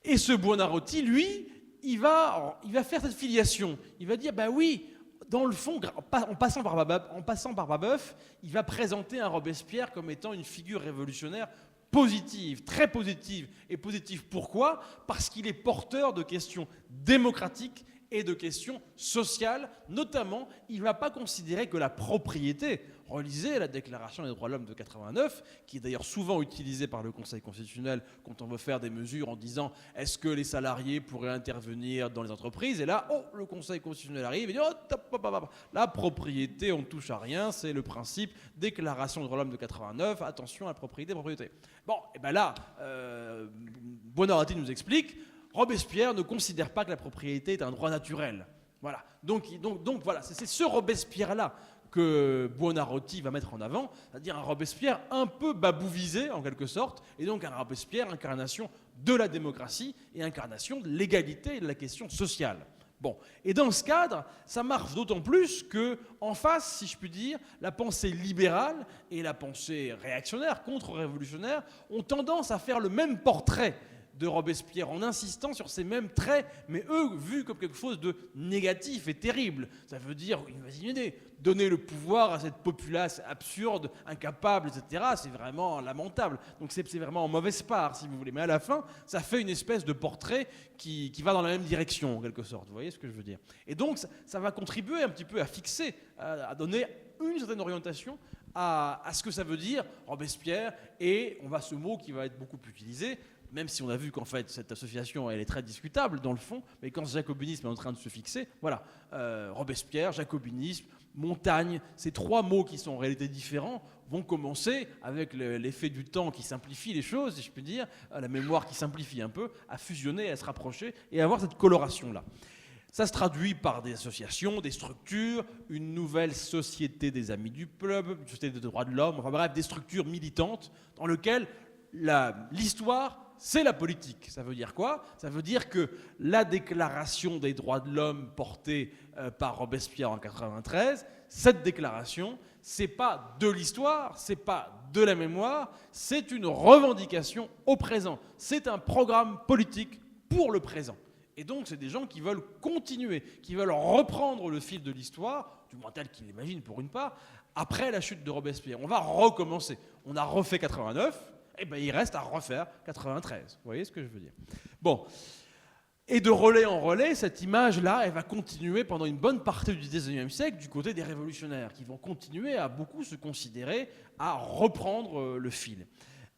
Et ce Buonarroti, lui, il va faire cette filiation. Il va dire, ben oui, dans le fond, en passant par Babeuf, il va présenter un Robespierre comme étant une figure révolutionnaire positive, très positive. Et positive pourquoi? Parce qu'il est porteur de questions démocratiques et de questions sociales. Notamment, il ne va pas considérer que la propriété, relisez la Déclaration des droits de l'homme de 89, qui est d'ailleurs souvent utilisée par le Conseil constitutionnel quand on veut faire des mesures en disant est-ce que les salariés pourraient intervenir dans les entreprises? Et là, le Conseil constitutionnel arrive et dit la propriété, on ne touche à rien, c'est le principe Déclaration des droits de l'homme de 89, attention à la propriété. Bon, et bien là, Buonarroti nous explique Robespierre ne considère pas que la propriété est un droit naturel. Voilà. Donc voilà, c'est ce Robespierre-là que Buonarroti va mettre en avant, c'est-à-dire un Robespierre un peu babouvisé en quelque sorte, et donc un Robespierre incarnation de la démocratie et incarnation de l'égalité et de la question sociale. Bon, et dans ce cadre, ça marche d'autant plus que, en face, si je puis dire, la pensée libérale et la pensée réactionnaire, contre-révolutionnaire, ont tendance à faire le même portrait de Robespierre en insistant sur ces mêmes traits, mais eux vus comme quelque chose de négatif et terrible. Ça veut dire, imaginez, donner le pouvoir à cette populace absurde, incapable, etc., c'est vraiment lamentable. Donc c'est vraiment en mauvaise part, si vous voulez. Mais à la fin, ça fait une espèce de portrait qui va dans la même direction, en quelque sorte. Vous voyez ce que je veux dire? Et donc ça va contribuer un petit peu à fixer, à donner une certaine orientation à ce que ça veut dire Robespierre, et on va ce mot qui va être beaucoup utilisé, même si on a vu qu'en fait cette association elle est très discutable dans le fond, mais quand ce jacobinisme est en train de se fixer, voilà, Robespierre, jacobinisme, montagne, ces trois mots qui sont en réalité différents vont commencer avec l'effet du temps qui simplifie les choses, si je puis dire, la mémoire qui simplifie un peu, à fusionner, à se rapprocher et à avoir cette coloration-là. Ça se traduit par des associations, des structures, une nouvelle société des amis du peuple, une société des droits de l'homme, enfin bref, des structures militantes dans lesquelles l'histoire, c'est la politique. Ça veut dire quoi? Ça veut dire que la déclaration des droits de l'homme portée par Robespierre en 1993, cette déclaration, c'est pas de l'histoire, c'est pas de la mémoire, c'est une revendication au présent. C'est un programme politique pour le présent. Et donc, c'est des gens qui veulent continuer, qui veulent reprendre le fil de l'histoire, du moins tel qu'ils l'imaginent pour une part, après la chute de Robespierre. On va recommencer. On a refait 89, et bien il reste à refaire 93. Vous voyez ce que je veux dire? Bon. Et de relais en relais, cette image-là, elle va continuer pendant une bonne partie du XIXe siècle du côté des révolutionnaires, qui vont continuer à beaucoup se considérer à reprendre le fil.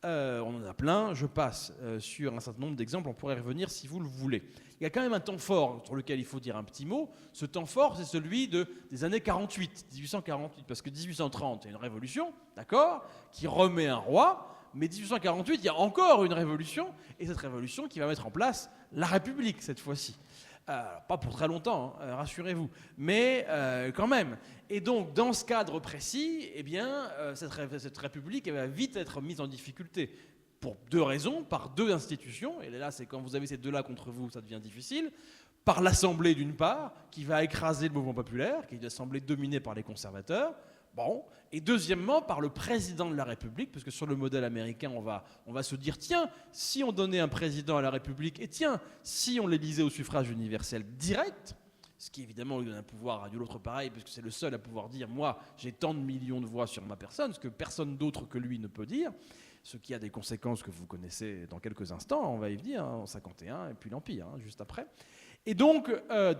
On en a plein, je passe sur un certain nombre d'exemples, on pourrait revenir si vous le voulez. Il y a quand même un temps fort sur lequel il faut dire un petit mot. Ce temps fort, c'est celui des années 48, 1848, parce que 1830, il y a une révolution, d'accord, qui remet un roi, mais 1848, il y a encore une révolution, et cette révolution qui va mettre en place la République, cette fois-ci. Pas pour très longtemps, hein, rassurez-vous, mais quand même. Et donc, dans ce cadre précis, eh bien, cette République elle va vite être mise en difficulté pour deux raisons, par deux institutions, et là, c'est quand vous avez ces deux-là contre vous, ça devient difficile, par l'Assemblée d'une part, qui va écraser le mouvement populaire, qui est une assemblée dominée par les conservateurs, bon, et deuxièmement par le président de la République, parce que sur le modèle américain, on va se dire, tiens, si on donnait un président à la République, et tiens, si on l'élisait au suffrage universel direct, ce qui évidemment lui donne un pouvoir à nul autre pareil, parce que c'est le seul à pouvoir dire, moi, j'ai tant de millions de voix sur ma personne, ce que personne d'autre que lui ne peut dire, ce qui a des conséquences que vous connaissez dans quelques instants, on va y venir, hein, en 51, et puis l'Empire, hein, juste après. Et donc,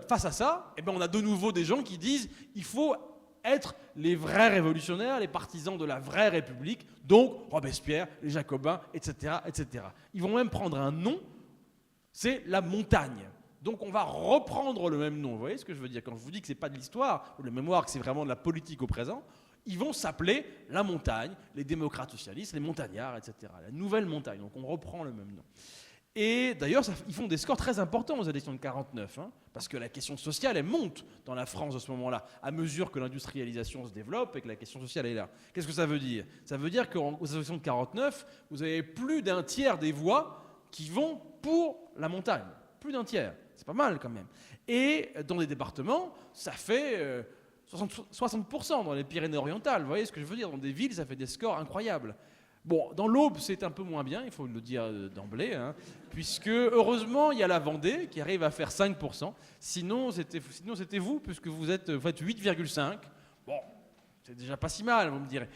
face à ça, eh ben, on a de nouveau des gens qui disent, il faut être les vrais révolutionnaires, les partisans de la vraie République, donc Robespierre, les Jacobins, etc., etc. Ils vont même prendre un nom, c'est la montagne. Donc on va reprendre le même nom. Vous voyez ce que je veux dire? Quand je vous dis que ce n'est pas de l'histoire ou de la mémoire, que c'est vraiment de la politique au présent, Ils vont s'appeler la montagne, les démocrates socialistes, les montagnards, etc. La nouvelle montagne, donc on reprend le même nom. Et d'ailleurs, ils font des scores très importants aux élections de 49, parce que la question sociale, elle monte dans la France à ce moment-là, à mesure que l'industrialisation se développe et que la question sociale est là. Qu'est-ce que ça veut dire? Ça veut dire qu'aux élections de 49, vous avez plus d'un tiers des voix qui vont pour la montagne. Plus d'un tiers. C'est pas mal quand même. Et dans des départements, ça fait 60% dans les Pyrénées-Orientales. Vous voyez ce que je veux dire? Dans des villes, ça fait des scores incroyables. Bon, dans l'Aube, c'est un peu moins bien, il faut le dire d'emblée, puisque heureusement, il y a la Vendée qui arrive à faire 5%. Sinon, c'était vous, puisque vous faites 8,5%. Bon, c'est déjà pas si mal, vous me direz.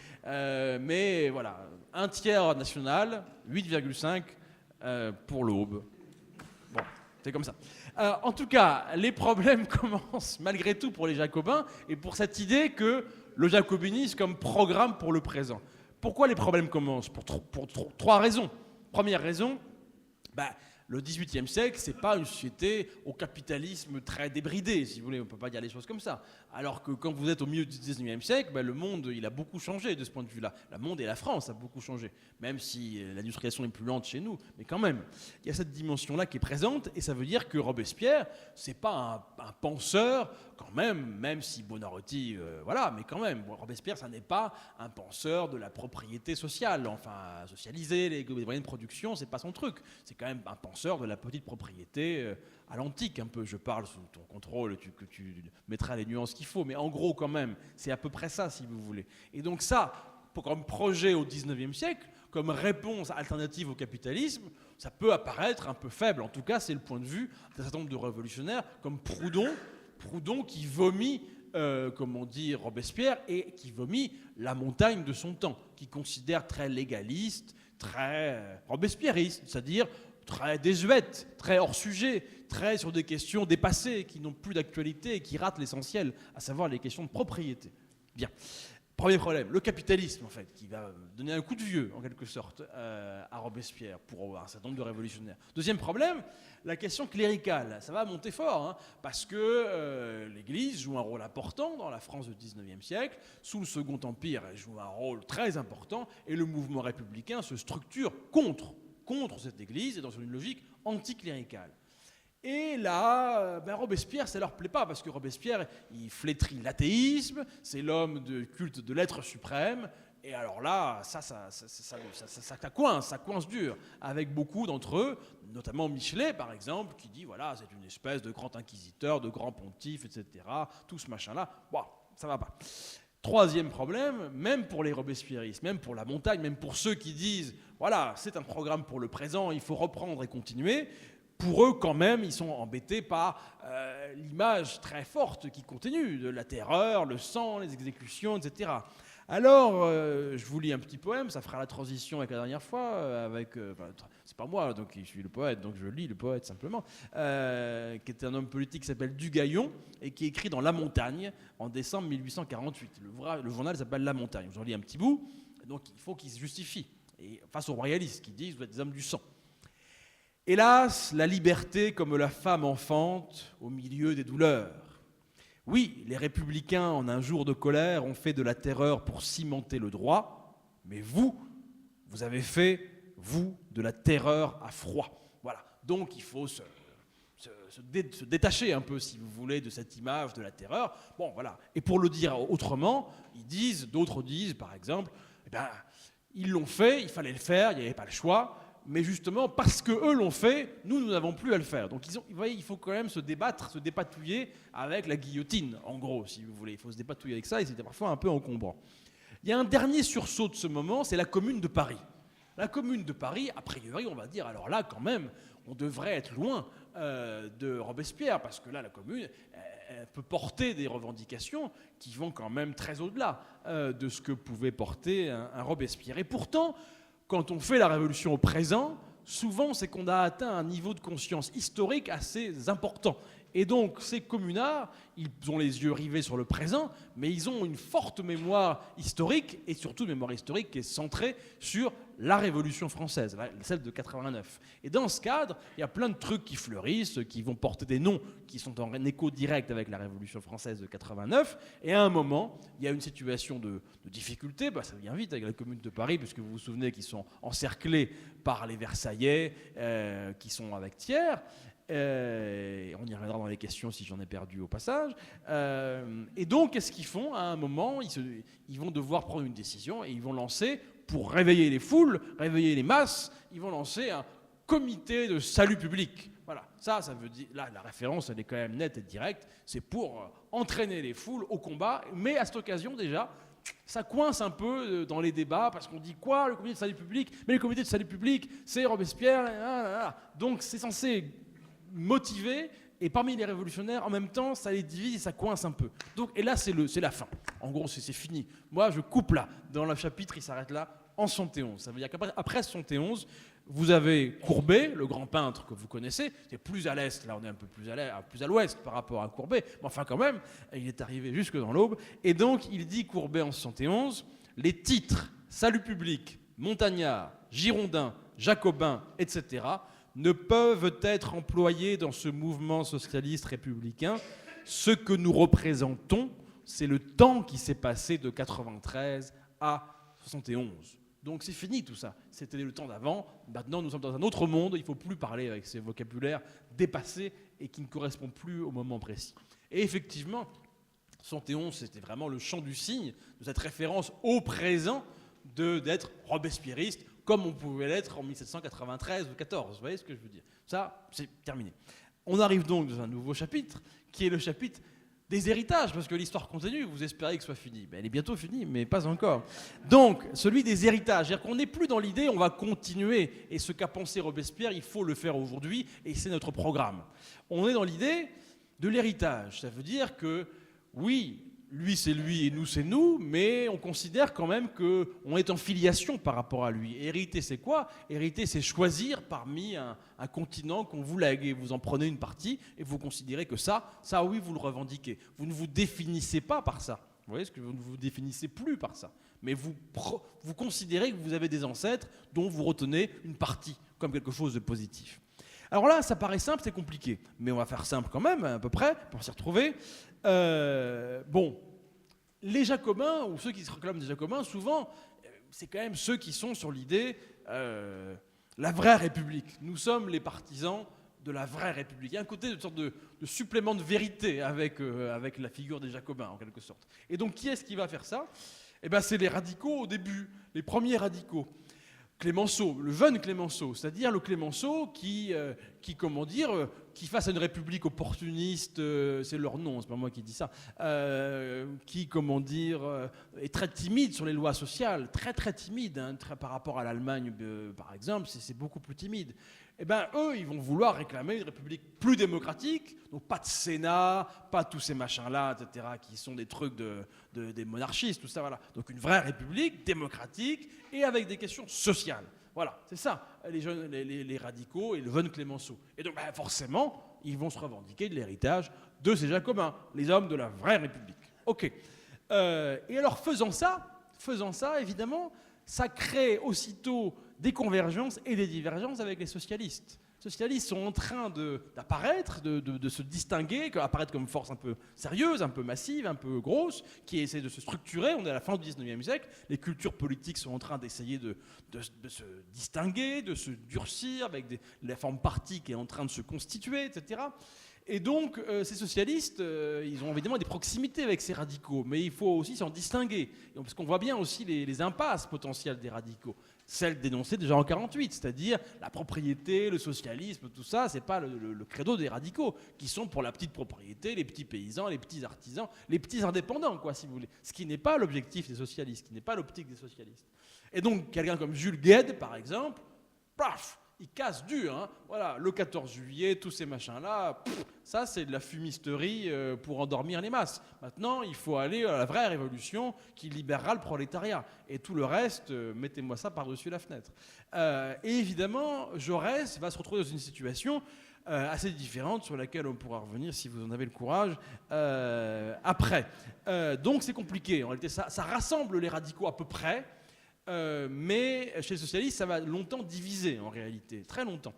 Mais voilà, un tiers national, 8,5% pour l'Aube. Bon, c'est comme ça. En tout cas, les problèmes commencent malgré tout pour les Jacobins et pour cette idée que le jacobinisme comme programme pour le présent. Pourquoi les problèmes commencent? Pour trois raisons. Première raison, le XVIIIe siècle, ce n'est pas une société au capitalisme très débridé, si vous voulez, on ne peut pas dire les choses comme ça. Alors que quand vous êtes au milieu du XIXe siècle, le monde il a beaucoup changé de ce point de vue-là. Le monde et la France a beaucoup changé, même si l'industrialisation est plus lente chez nous, mais quand même. Il y a cette dimension-là qui est présente, et ça veut dire que Robespierre, ce n'est pas un penseur, quand même si Buonarroti, voilà, mais quand même, Robespierre, ça n'est pas un penseur de la propriété sociale, enfin, socialiser les moyens de production, c'est pas son truc. C'est quand même un penseur de la petite propriété à l'antique, un peu. Je parle sous ton contrôle, que tu mettras les nuances qu'il faut, mais en gros, quand même, c'est à peu près ça, si vous voulez. Et donc ça, comme projet au XIXe siècle, comme réponse alternative au capitalisme, ça peut apparaître un peu faible. En tout cas, c'est le point de vue d'un certain nombre de révolutionnaires, comme Proudhon qui vomit, comme on dit, Robespierre, et qui vomit la montagne de son temps, qui considère très légaliste, très robespierriste, c'est-à-dire très désuète, très hors sujet, très sur des questions dépassées, qui n'ont plus d'actualité et qui ratent l'essentiel, à savoir les questions de propriété. Bien. Premier problème, le capitalisme, en fait, qui va donner un coup de vieux, en quelque sorte, à Robespierre, pour un certain nombre de révolutionnaires. Deuxième problème, la question cléricale. Ça va monter fort, parce que l'Église joue un rôle important dans la France du XIXe siècle. Sous le Second Empire, elle joue un rôle très important, et le mouvement républicain se structure contre cette Église et dans une logique anticléricale. Et là, Robespierre, ça leur plaît pas, parce que Robespierre, il flétrit l'athéisme, c'est l'homme de culte de l'être suprême, et alors là, ça coince dur, avec beaucoup d'entre eux, notamment Michelet, par exemple, qui dit, voilà, c'est une espèce de grand inquisiteur, de grand pontife, etc., tout ce machin-là, ça va pas. Troisième problème, même pour les robespierristes, même pour la montagne, même pour ceux qui disent, voilà, c'est un programme pour le présent, il faut reprendre et continuer, pour eux, quand même, ils sont embêtés par l'image très forte qui continue de la terreur, le sang, les exécutions, etc. Alors, je vous lis un petit poème, ça fera la transition avec la dernière fois, c'est pas moi, donc je suis le poète, donc je lis le poète simplement, qui est un homme politique qui s'appelle Dugaillon, et qui écrit dans La Montagne, en décembre 1848. Le journal s'appelle La Montagne. Je vous lis un petit bout, donc il faut qu'il se justifie, et face aux royalistes qui disent, vous êtes des hommes du sang. Hélas, la liberté comme la femme enfante au milieu des douleurs. Oui, les républicains, en un jour de colère, ont fait de la terreur pour cimenter le droit, mais vous avez fait, vous, de la terreur à froid. Voilà, donc il faut se détacher un peu, si vous voulez, de cette image de la terreur. Bon, voilà, et pour le dire autrement, d'autres disent, par exemple, ils l'ont fait, il fallait le faire, il n'y avait pas le choix, mais justement, parce qu'eux l'ont fait, nous n'avons plus à le faire. Donc, vous voyez, il faut quand même se débattre, se dépatouiller avec la guillotine, en gros, si vous voulez. Il faut se dépatouiller avec ça, et c'était parfois un peu encombrant. Il y a un dernier sursaut de ce moment, c'est la Commune de Paris. La Commune de Paris, a priori, on va dire, alors là, quand même, on devrait être loin de Robespierre, parce que là, la Commune, elle peut porter des revendications qui vont quand même très au-delà de ce que pouvait porter un Robespierre. Et pourtant, quand on fait la révolution au présent, souvent c'est qu'on a atteint un niveau de conscience historique assez important. Et donc ces communards, ils ont les yeux rivés sur le présent, mais ils ont une forte mémoire historique, et surtout une mémoire historique qui est centrée sur la Révolution française, celle de 89. Et dans ce cadre, il y a plein de trucs qui fleurissent, qui vont porter des noms qui sont en écho direct avec la Révolution française de 89. Et à un moment, il y a une situation de difficulté, ça vient vite avec la Commune de Paris, puisque vous vous souvenez qu'ils sont encerclés par les Versaillais, qui sont avec Thiers. On y reviendra dans les questions si j'en ai perdu au passage. Et donc, qu'est-ce qu'ils font? À un moment, ils vont devoir prendre une décision et ils vont lancer, pour réveiller les foules, réveiller les masses, ils vont lancer un comité de salut public. Voilà, ça veut dire, là, la référence, elle est quand même nette et directe, c'est pour entraîner les foules au combat, mais à cette occasion, déjà, ça coince un peu dans les débats, parce qu'on dit quoi, le comité de salut public? Mais le comité de salut public, c'est Robespierre, donc c'est censé motiver, et parmi les révolutionnaires, en même temps, ça les divise et ça coince un peu. Donc, et là, c'est la fin. En gros, c'est fini. Moi, je coupe là. Dans le chapitre, il s'arrête là, en 71. Ça veut dire qu'après 71, vous avez Courbet, le grand peintre que vous connaissez. C'est plus à l'est, là, on est un peu plus à l'ouest par rapport à Courbet. Mais enfin, quand même, il est arrivé jusque dans l'Aube. Et donc, il dit, Courbet, en 71, les titres salut public, montagnard, girondin, jacobin, etc., ne peuvent être employés dans ce mouvement socialiste républicain. Ce que nous représentons, c'est le temps qui s'est passé de 93 à 71. Donc c'est fini tout ça. C'était le temps d'avant. Maintenant, nous sommes dans un autre monde. Il ne faut plus parler avec ces vocabulaires dépassés et qui ne correspondent plus au moment précis. Et effectivement, 71, c'était vraiment le chant du cygne de cette référence au présent d'être robespierriste, comme on pouvait l'être en 1793 ou 14. Vous voyez ce que je veux dire? Ça, c'est terminé. On arrive donc dans un nouveau chapitre, qui est le chapitre des héritages, parce que l'histoire continue, vous espérez que ce soit fini. Elle est bientôt finie, mais pas encore. Donc, celui des héritages, c'est-à-dire qu'on n'est plus dans l'idée, on va continuer, et ce qu'a pensé Robespierre, il faut le faire aujourd'hui, et c'est notre programme. On est dans l'idée de l'héritage. Ça veut dire que, oui, lui c'est lui et nous c'est nous, mais on considère quand même qu'on est en filiation par rapport à lui. Hériter c'est quoi? Hériter c'est choisir parmi un continent qu'on vous lègue et vous en prenez une partie et vous considérez que ça oui vous le revendiquez. Vous ne vous définissez pas par ça. Vous voyez ce que vous ne vous définissez plus par ça. Mais vous considérez que vous avez des ancêtres dont vous retenez une partie comme quelque chose de positif. Alors là, ça paraît simple, c'est compliqué. Mais on va faire simple quand même, à peu près, pour s'y retrouver. Bon, les Jacobins, ou ceux qui se réclament des Jacobins, souvent, c'est quand même ceux qui sont sur l'idée la vraie République. Nous sommes les partisans de la vraie République. Il y a un côté de sorte de supplément de vérité avec la figure des Jacobins, en quelque sorte. Et donc, qui est-ce qui va faire ça? Eh bien, c'est les radicaux au début, les premiers radicaux. Clémenceau, le jeune Clémenceau, c'est-à-dire le Clémenceau qui face à une république opportuniste, c'est leur nom, c'est pas moi qui dis ça, qui, est très timide sur les lois sociales, très très timide, hein, par rapport à l'Allemagne, par exemple, c'est beaucoup plus timide. Eh bien, eux, ils vont vouloir réclamer une république plus démocratique, donc pas de Sénat, pas tous ces machins-là, etc., qui sont des trucs des monarchistes, tout ça, voilà. Donc une vraie république démocratique et avec des questions sociales. Voilà, c'est ça, les radicaux et le jeune Clémenceau. Et donc, forcément, ils vont se revendiquer de l'héritage de ces Jacobins, les hommes de la vraie république. OK. Et alors, faisant ça, évidemment, ça crée aussitôt des convergences et des divergences avec les socialistes. Les socialistes sont en train d'apparaître, de se distinguer, apparaître comme force un peu sérieuse, un peu massive, un peu grosse, qui essaie de se structurer. On est à la fin du 19e siècle. Les cultures politiques sont en train d'essayer de se distinguer, de se durcir, avec la forme parti qui est en train de se constituer, etc. Et donc, ces socialistes, ils ont évidemment des proximités avec ces radicaux, mais il faut aussi s'en distinguer, parce qu'on voit bien aussi les impasses potentielles des radicaux, celles dénoncées déjà en 1948, c'est-à-dire la propriété, le socialisme, tout ça, c'est pas le credo des radicaux, qui sont pour la petite propriété, les petits paysans, les petits artisans, les petits indépendants, quoi, si vous voulez. Ce qui n'est pas l'objectif des socialistes, ce qui n'est pas l'optique des socialistes. Et donc, quelqu'un comme Jules Guesde, par exemple, paf, il casse dur, hein. Voilà, le 14 juillet, tous ces machins-là, ça c'est de la fumisterie pour endormir les masses. Maintenant, il faut aller à la vraie révolution qui libérera le prolétariat. Et tout le reste, mettez-moi ça par-dessus la fenêtre. Et évidemment, Jaurès va se retrouver dans une situation assez différente sur laquelle on pourra revenir si vous en avez le courage après. Donc c'est compliqué. En réalité, ça rassemble les radicaux à peu près. mais chez les socialistes, ça va longtemps diviser, en réalité, très longtemps.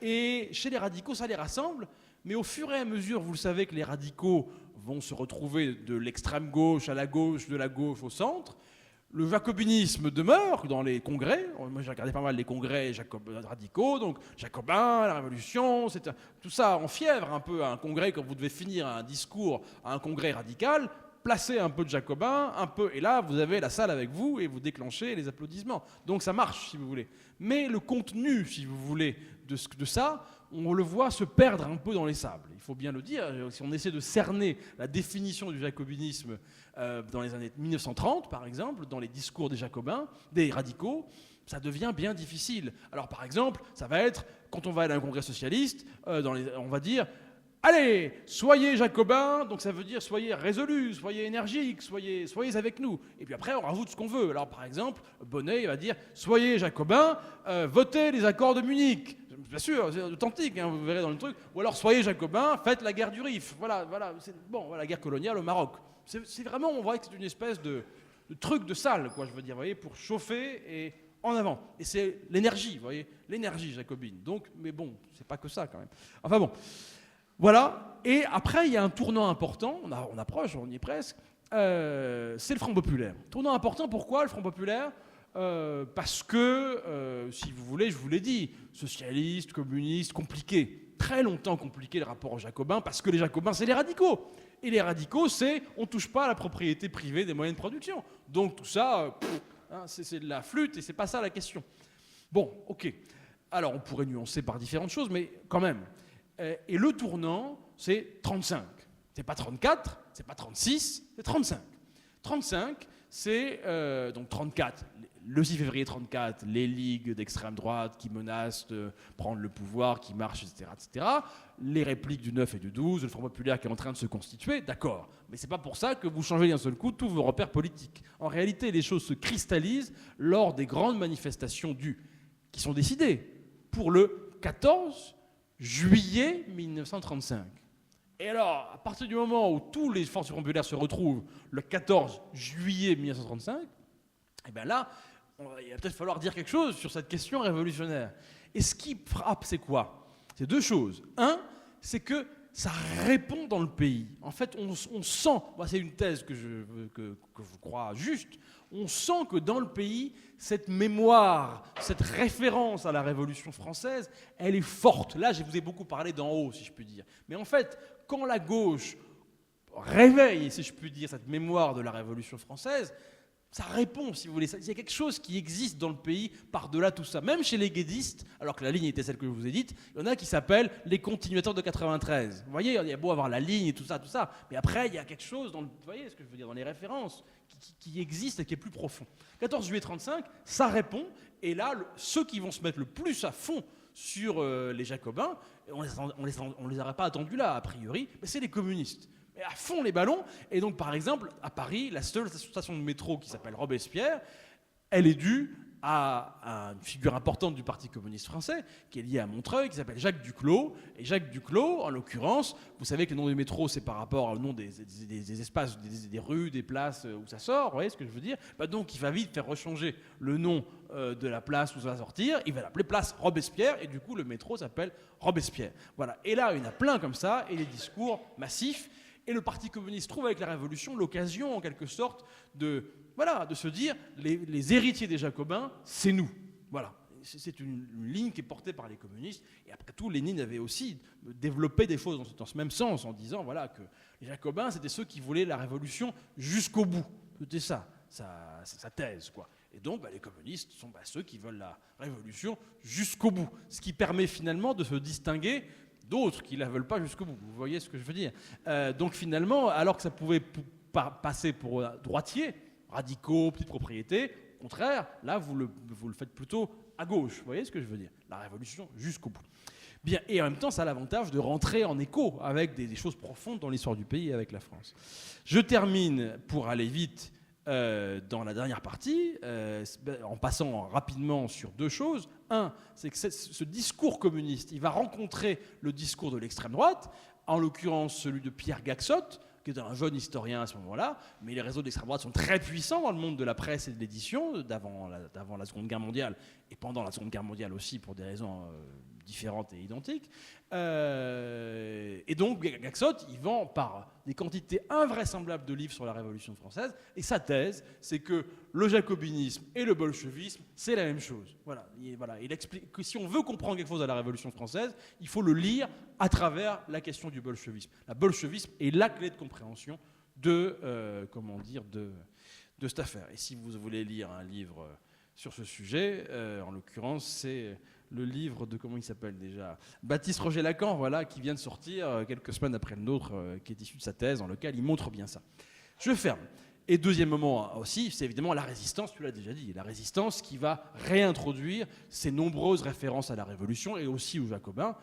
Et chez les radicaux, ça les rassemble, mais au fur et à mesure, vous le savez, que les radicaux vont se retrouver de l'extrême gauche à la gauche, de la gauche au centre, le jacobinisme demeure dans les congrès. Moi, j'ai regardé pas mal les congrès radicaux, donc Jacobin, la Révolution, tout ça en fièvre un peu à un congrès, quand vous devez finir un discours à un congrès radical, placez un peu de Jacobin, un peu, et là, vous avez la salle avec vous et vous déclenchez les applaudissements. Donc ça marche, si vous voulez. Mais le contenu, si vous voulez, de ça, on le voit se perdre un peu dans les sables. Il faut bien le dire. Si on essaie de cerner la définition du jacobinisme dans les années 1930, par exemple, dans les discours des jacobins, des radicaux, ça devient bien difficile. Alors, par exemple, ça va être, quand on va à un congrès socialiste, on va dire « Allez, soyez jacobins », donc ça veut dire soyez résolus, soyez énergiques, soyez avec nous. Et puis après, on rajoute ce qu'on veut. Alors, par exemple, Bonnet va dire « Soyez jacobins, votez les accords de Munich ». Bien sûr, c'est authentique, hein, vous verrez dans le truc. Ou alors, soyez jacobins, faites la guerre du Rif. Voilà, la guerre coloniale au Maroc. C'est vraiment, on voit que c'est une espèce de truc de salle, quoi, je veux dire, vous voyez, pour chauffer et en avant. Et c'est l'énergie, vous voyez, l'énergie jacobine. Donc, mais bon, c'est pas que ça quand même. Enfin bon, voilà. Et après, il y a un tournant important, on approche, on y est presque, c'est le Front populaire. Tournant important, pourquoi le Front populaire ? Parce que, si vous voulez, je vous l'ai dit, socialiste, communiste, compliqué, très longtemps compliqué le rapport aux jacobins, parce que les jacobins, c'est les radicaux. Et les radicaux, c'est on ne touche pas à la propriété privée des moyens de production. Donc tout ça, c'est de la flûte et c'est pas ça la question. Bon, ok. Alors on pourrait nuancer par différentes choses, mais quand même. Et le tournant, c'est 35. C'est pas 34, c'est pas 36, c'est 35. 35, c'est donc 34. Le 6 février 34, les ligues d'extrême droite qui menacent de prendre le pouvoir, qui marchent, etc., etc. Les répliques du 9 et du 12, le Front populaire qui est en train de se constituer, d'accord. Mais c'est pas pour ça que vous changez d'un seul coup tous vos repères politiques. En réalité, les choses se cristallisent lors des grandes manifestations qui sont décidées pour le 14 juillet 1935. Et alors, à partir du moment où tous les forces populaires se retrouvent le 14 juillet 1935, et bien là, il va peut-être falloir dire quelque chose sur cette question révolutionnaire. Et ce qui frappe, c'est quoi ? C'est deux choses. Un, c'est que ça répond dans le pays. En fait, on sent, c'est une thèse que je crois juste, on sent que dans le pays, cette mémoire, cette référence à la Révolution française, elle est forte. Là, je vous ai beaucoup parlé d'en haut, si je puis dire. Mais en fait, quand la gauche réveille, si je puis dire, cette mémoire de la Révolution française, ça répond, si vous voulez. Il y a quelque chose qui existe dans le pays par-delà tout ça. Même chez les guédistes, alors que la ligne était celle que je vous ai dite, il y en a qui s'appellent les continuateurs de 93. Vous voyez, il y a beau avoir la ligne et tout ça. Mais après, il y a quelque chose, vous voyez ce que je veux dire, dans les références, qui existe et qui est plus profond. 14 juillet 35, ça répond. Et là, ceux qui vont se mettre le plus à fond sur les Jacobins, on les aurait pas attendus là, a priori, mais c'est les communistes. Et à fond les ballons. Et donc, par exemple, à Paris, la seule station de métro qui s'appelle Robespierre, elle est due à une figure importante du Parti communiste français, qui est liée à Montreuil, qui s'appelle Jacques Duclos. Et Jacques Duclos, en l'occurrence, vous savez que le nom du métro, c'est par rapport au nom des espaces, des rues, des places où ça sort, vous voyez ce que je veux dire ? Donc, il va vite faire rechanger le nom de la place où ça va sortir. Il va l'appeler place Robespierre, et du coup, le métro s'appelle Robespierre. Voilà. Et là, il y en a plein comme ça, et les discours massifs. Et le Parti communiste trouve avec la Révolution l'occasion, en quelque sorte, de se dire les héritiers des Jacobins, c'est nous. Voilà. C'est une ligne qui est portée par les communistes. Et après tout, Lénine avait aussi développé des choses dans ce même sens, en disant que les Jacobins, c'était ceux qui voulaient la Révolution jusqu'au bout. C'était ça, sa thèse, quoi. Et donc, les communistes sont ceux qui veulent la Révolution jusqu'au bout. Ce qui permet finalement de se distinguer d'autres qui ne la veulent pas jusqu'au bout. Vous voyez ce que je veux dire ? Donc finalement, alors que ça pouvait passer pour droitier, radicaux, petite propriété, au contraire, là, vous le faites plutôt à gauche. Vous voyez ce que je veux dire ? La révolution jusqu'au bout. Bien, et en même temps, ça a l'avantage de rentrer en écho avec des choses profondes dans l'histoire du pays et avec la France. Je termine, pour aller vite, dans la dernière partie, en passant rapidement sur deux choses. Un, c'est que ce discours communiste, il va rencontrer le discours de l'extrême droite, en l'occurrence celui de Pierre Gaxotte, qui est un jeune historien à ce moment-là, mais les réseaux d'extrême droite sont très puissants dans le monde de la presse et de l'édition, d'avant la Seconde Guerre mondiale, et pendant la Seconde Guerre mondiale aussi, pour des raisons différentes et identiques. Et donc, Gaxotte, il vend par des quantités invraisemblables de livres sur la Révolution française, et sa thèse, c'est que le jacobinisme et le bolchevisme, c'est la même chose. Voilà. Il explique que si on veut comprendre quelque chose à la Révolution française, il faut le lire à travers la question du bolchevisme. Le bolchevisme est la clé de compréhension de cette affaire. Et si vous voulez lire un livre sur ce sujet, en l'occurrence, c'est le livre de, comment il s'appelle déjà, Baptiste Roger Lacan, voilà, qui vient de sortir quelques semaines après le nôtre, qui est issu de sa thèse, dans lequel il montre bien ça. Je ferme. Et deuxième moment aussi, c'est évidemment la résistance, tu l'as déjà dit, la résistance qui va réintroduire ces nombreuses références à la Révolution et aussi aux Jacobins,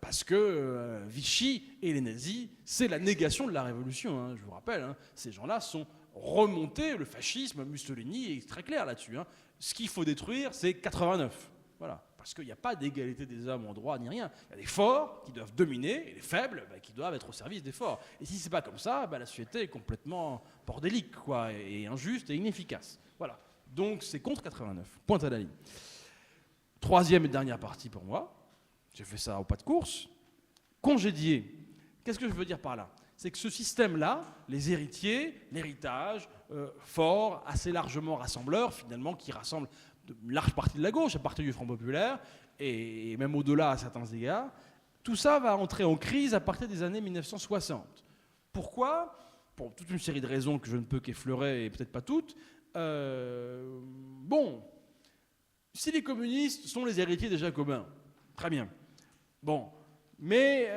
parce que Vichy et les nazis, c'est la négation de la Révolution, hein, je vous rappelle, hein, ces gens-là sont remontés, le fascisme, Mussolini est très clair là-dessus, hein. Ce qu'il faut détruire, c'est 89, voilà. Parce qu'il n'y a pas d'égalité des hommes en droit ni rien. Il y a des forts qui doivent dominer et les faibles qui doivent être au service des forts. Et si c'est pas comme ça, la société est complètement bordélique, quoi, et injuste et inefficace. Voilà. Donc c'est contre 89. Pointe à la ligne. Troisième et dernière partie pour moi. J'ai fait ça au pas de course. Congédier. Qu'est-ce que je veux dire par là ? C'est que ce système-là, les héritiers, l'héritage, fort, assez largement rassembleur, finalement, qui rassemble une large partie de la gauche, à partir du Front populaire, et même au-delà à certains égards, tout ça va entrer en crise à partir des années 1960. Pourquoi ? Pour toute une série de raisons que je ne peux qu'effleurer, et peut-être pas toutes. Bon, si les communistes sont les héritiers des Jacobins, très bien. Bon, mais,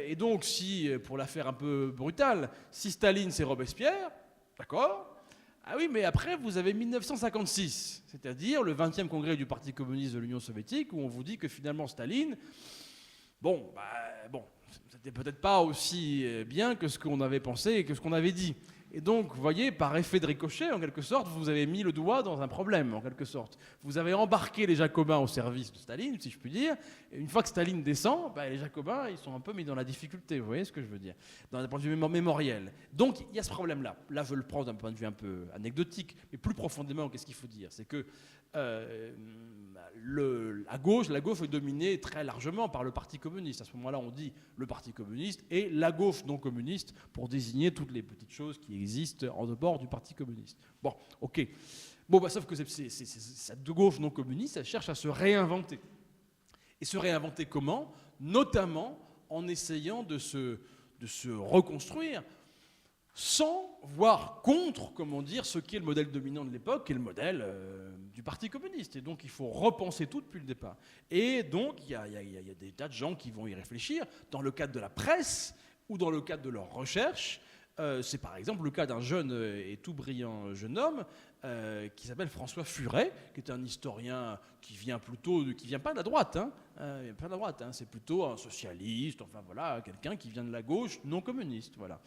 et donc si, pour la faire un peu brutale, si Staline c'est Robespierre, d'accord ? Ah oui, mais après, vous avez 1956, c'est-à-dire le 20e congrès du Parti communiste de l'Union soviétique, où on vous dit que finalement Staline, c'était peut-être pas aussi bien que ce qu'on avait pensé et que ce qu'on avait dit. Et donc, vous voyez, par effet de ricochet, en quelque sorte, vous avez mis le doigt dans un problème, en quelque sorte. Vous avez embarqué les Jacobins au service de Staline, si je puis dire, et une fois que Staline descend, les Jacobins, ils sont un peu mis dans la difficulté, vous voyez ce que je veux dire, d'un point de vue mémoriel. Donc, il y a ce problème-là. Là, je le prends d'un point de vue un peu anecdotique, mais plus profondément, qu'est-ce qu'il faut dire ? C'est que la gauche est dominée très largement par le Parti communiste. À ce moment-là, on dit le Parti communiste et la gauche non communiste pour désigner toutes les petites choses qui existent en dehors du Parti communiste. Bon, ok. Bon, sauf que cette gauche non communiste, elle cherche à se réinventer. Et se réinventer comment ? Notamment en essayant de se reconstruire sans voir contre, comment dire, ce qui est le modèle dominant de l'époque, qui est le modèle du Parti communiste. Et donc, il faut repenser tout depuis le départ. Et donc, il y a des tas de gens qui vont y réfléchir, dans le cadre de la presse ou dans le cadre de leurs recherches. C'est par exemple le cas d'un jeune et tout brillant jeune homme qui s'appelle François Furet, qui est un historien qui vient pas de la droite, c'est plutôt un socialiste, enfin voilà, quelqu'un qui vient de la gauche non communiste, voilà,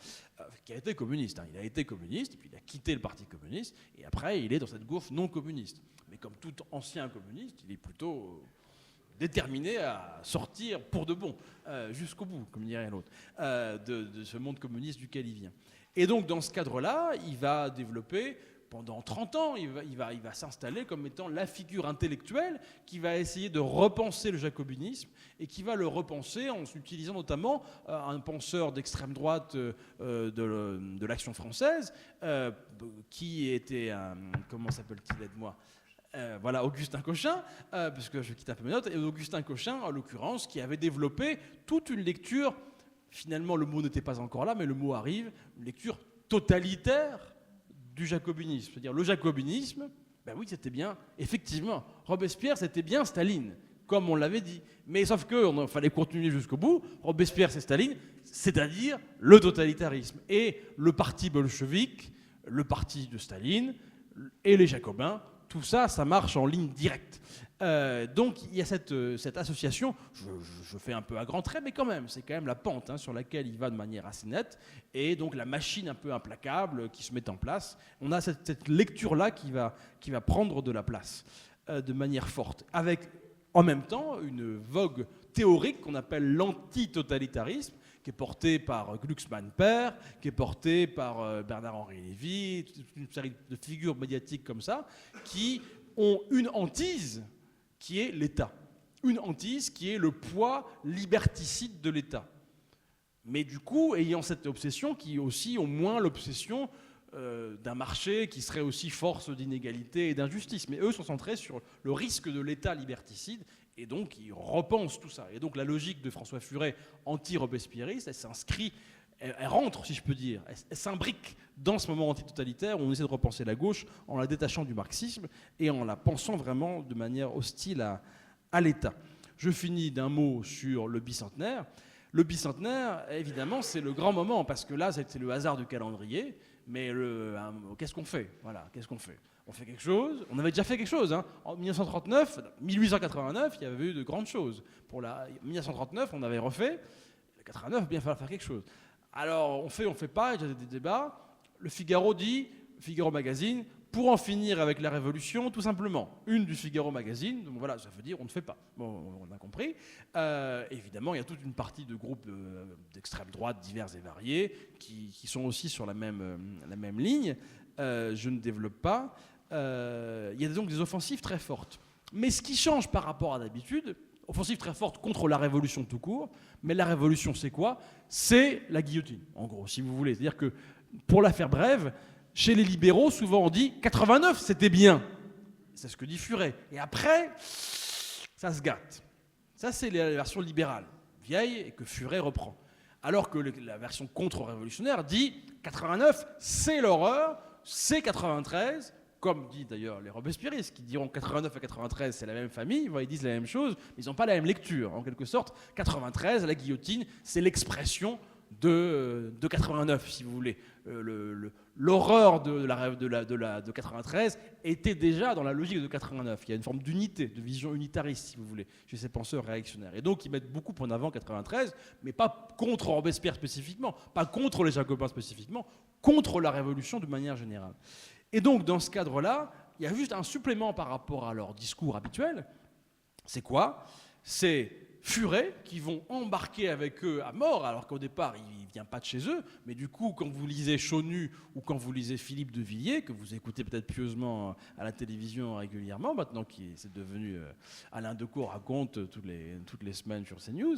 qui a été communiste, il a été communiste, et puis il a quitté le Parti communiste, et après il est dans cette gauche non communiste. Mais comme tout ancien communiste, il est plutôt déterminé à sortir pour de bon, jusqu'au bout, comme dirait l'autre, de ce monde communiste duquel il vient. Et donc, dans ce cadre-là, il va développer, pendant 30 ans, il va s'installer comme étant la figure intellectuelle qui va essayer de repenser le jacobinisme et qui va le repenser en utilisant notamment un penseur d'extrême droite de l'Action française, qui était comment s'appelle-t-il, aide-moi ? Voilà, Augustin Cochin, puisque je quitte un peu mes notes, et Augustin Cochin, en l'occurrence, qui avait développé toute une lecture, finalement le mot n'était pas encore là, mais le mot arrive, une lecture totalitaire du jacobinisme. C'est-à-dire le jacobinisme, oui, c'était bien, effectivement, Robespierre, c'était bien Staline, comme on l'avait dit. Mais sauf qu'il fallait continuer jusqu'au bout, Robespierre, c'est Staline, c'est-à-dire le totalitarisme. Et le parti bolchevique, le parti de Staline, et les jacobins, tout ça, ça marche en ligne directe. Donc il y a cette association, je fais un peu à grands traits, mais quand même, c'est quand même la pente sur laquelle il va de manière assez nette, et donc la machine un peu implacable qui se met en place. On a cette lecture-là qui va prendre de la place de manière forte, avec en même temps une vogue théorique qu'on appelle l'antitotalitarisme, qui est porté par Glucksmann père, qui est porté par Bernard-Henri Lévy, toute une série de figures médiatiques comme ça, qui ont une hantise qui est l'État. Une hantise qui est le poids liberticide de l'État. Mais du coup, ayant cette obsession, qui aussi ont moins l'obsession d'un marché qui serait aussi force d'inégalité et d'injustice. Mais eux sont centrés sur le risque de l'État liberticide, et donc ils repensent tout ça. Et donc la logique de François Furet, anti-robespierriste, elle s'inscrit, elle rentre, si je peux dire, elle s'imbrique dans ce moment antitotalitaire où on essaie de repenser la gauche en la détachant du marxisme et en la pensant vraiment de manière hostile à l'État. Je finis d'un mot sur le bicentenaire. Le bicentenaire, évidemment, c'est le grand moment, parce que là, c'était le hasard du calendrier, mais qu'est-ce qu'on fait ? Voilà, qu'est-ce qu'on fait ? On fait quelque chose. On avait déjà fait quelque chose. Hein. En 1889, il y avait eu de grandes choses. Pour 1939, on avait refait. En 89, bien, il fallait faire quelque chose. Alors, on fait pas, il y a des débats. Le Figaro Magazine, pour en finir avec la Révolution, tout simplement. Une du Figaro Magazine, donc voilà, ça veut dire on ne fait pas. Bon, on a compris. Évidemment, il y a toute une partie de groupes d'extrême droite divers et variés qui sont aussi sur la même ligne. Je ne développe pas. Il y a donc des offensives très fortes. Mais ce qui change par rapport à d'habitude, offensive très forte contre la Révolution tout court, mais la Révolution, c'est quoi ? C'est la guillotine, en gros, si vous voulez. C'est-à-dire que, pour la faire brève, chez les libéraux, souvent on dit 89, c'était bien. C'est ce que dit Furet. Et après, ça se gâte. Ça, c'est la version libérale, vieille, et que Furet reprend. Alors que la version contre-révolutionnaire dit 89, c'est l'horreur, c'est 93, comme dit d'ailleurs les robespierristes, qui diront 89 et 93, c'est la même famille, ils disent la même chose, mais ils n'ont pas la même lecture. En quelque sorte, 93, la guillotine, c'est l'expression de 89, si vous voulez. L'horreur de 93 était déjà dans la logique de 89. Il y a une forme d'unité, de vision unitariste, si vous voulez, chez ces penseurs réactionnaires. Et donc, ils mettent beaucoup en avant 93, mais pas contre Robespierre spécifiquement, pas contre les Jacobins spécifiquement, contre la Révolution de manière générale. Et donc, dans ce cadre-là, il y a juste un supplément par rapport à leur discours habituel. C'est quoi ? C'est Furet qui vont embarquer avec eux à mort, alors qu'au départ, il ne vient pas de chez eux. Mais du coup, quand vous lisez Chaunu ou quand vous lisez Philippe de Villiers, que vous écoutez peut-être pieusement à la télévision régulièrement, maintenant que c'est devenu Alain Decaux raconte toutes les semaines sur CNews.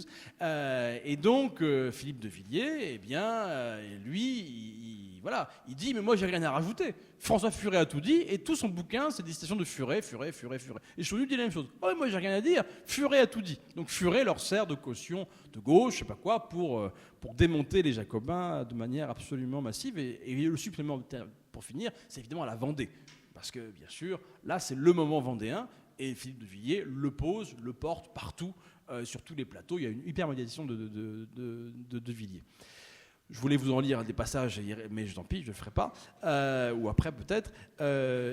Et donc, Philippe de Villiers, eh bien, lui, il dit « Mais moi, j'ai rien à rajouter ». François Furet a tout dit, et tout son bouquin, c'est des citations de Furet. Et Chaunu dit la même chose. « Oh, moi, j'ai rien à dire, Furet a tout dit ». Donc Furet leur sert de caution de gauche, je sais pas quoi, pour démonter les Jacobins de manière absolument massive. Et le supplément, pour finir, c'est évidemment la Vendée. Parce que, bien sûr, là, c'est le moment vendéen, et Philippe de Villiers le pose, le porte partout, sur tous les plateaux. Il y a une hyper-médiatisation de Villiers. Je voulais vous en lire des passages, mais tant pis, je ne le ferai pas, ou après peut-être.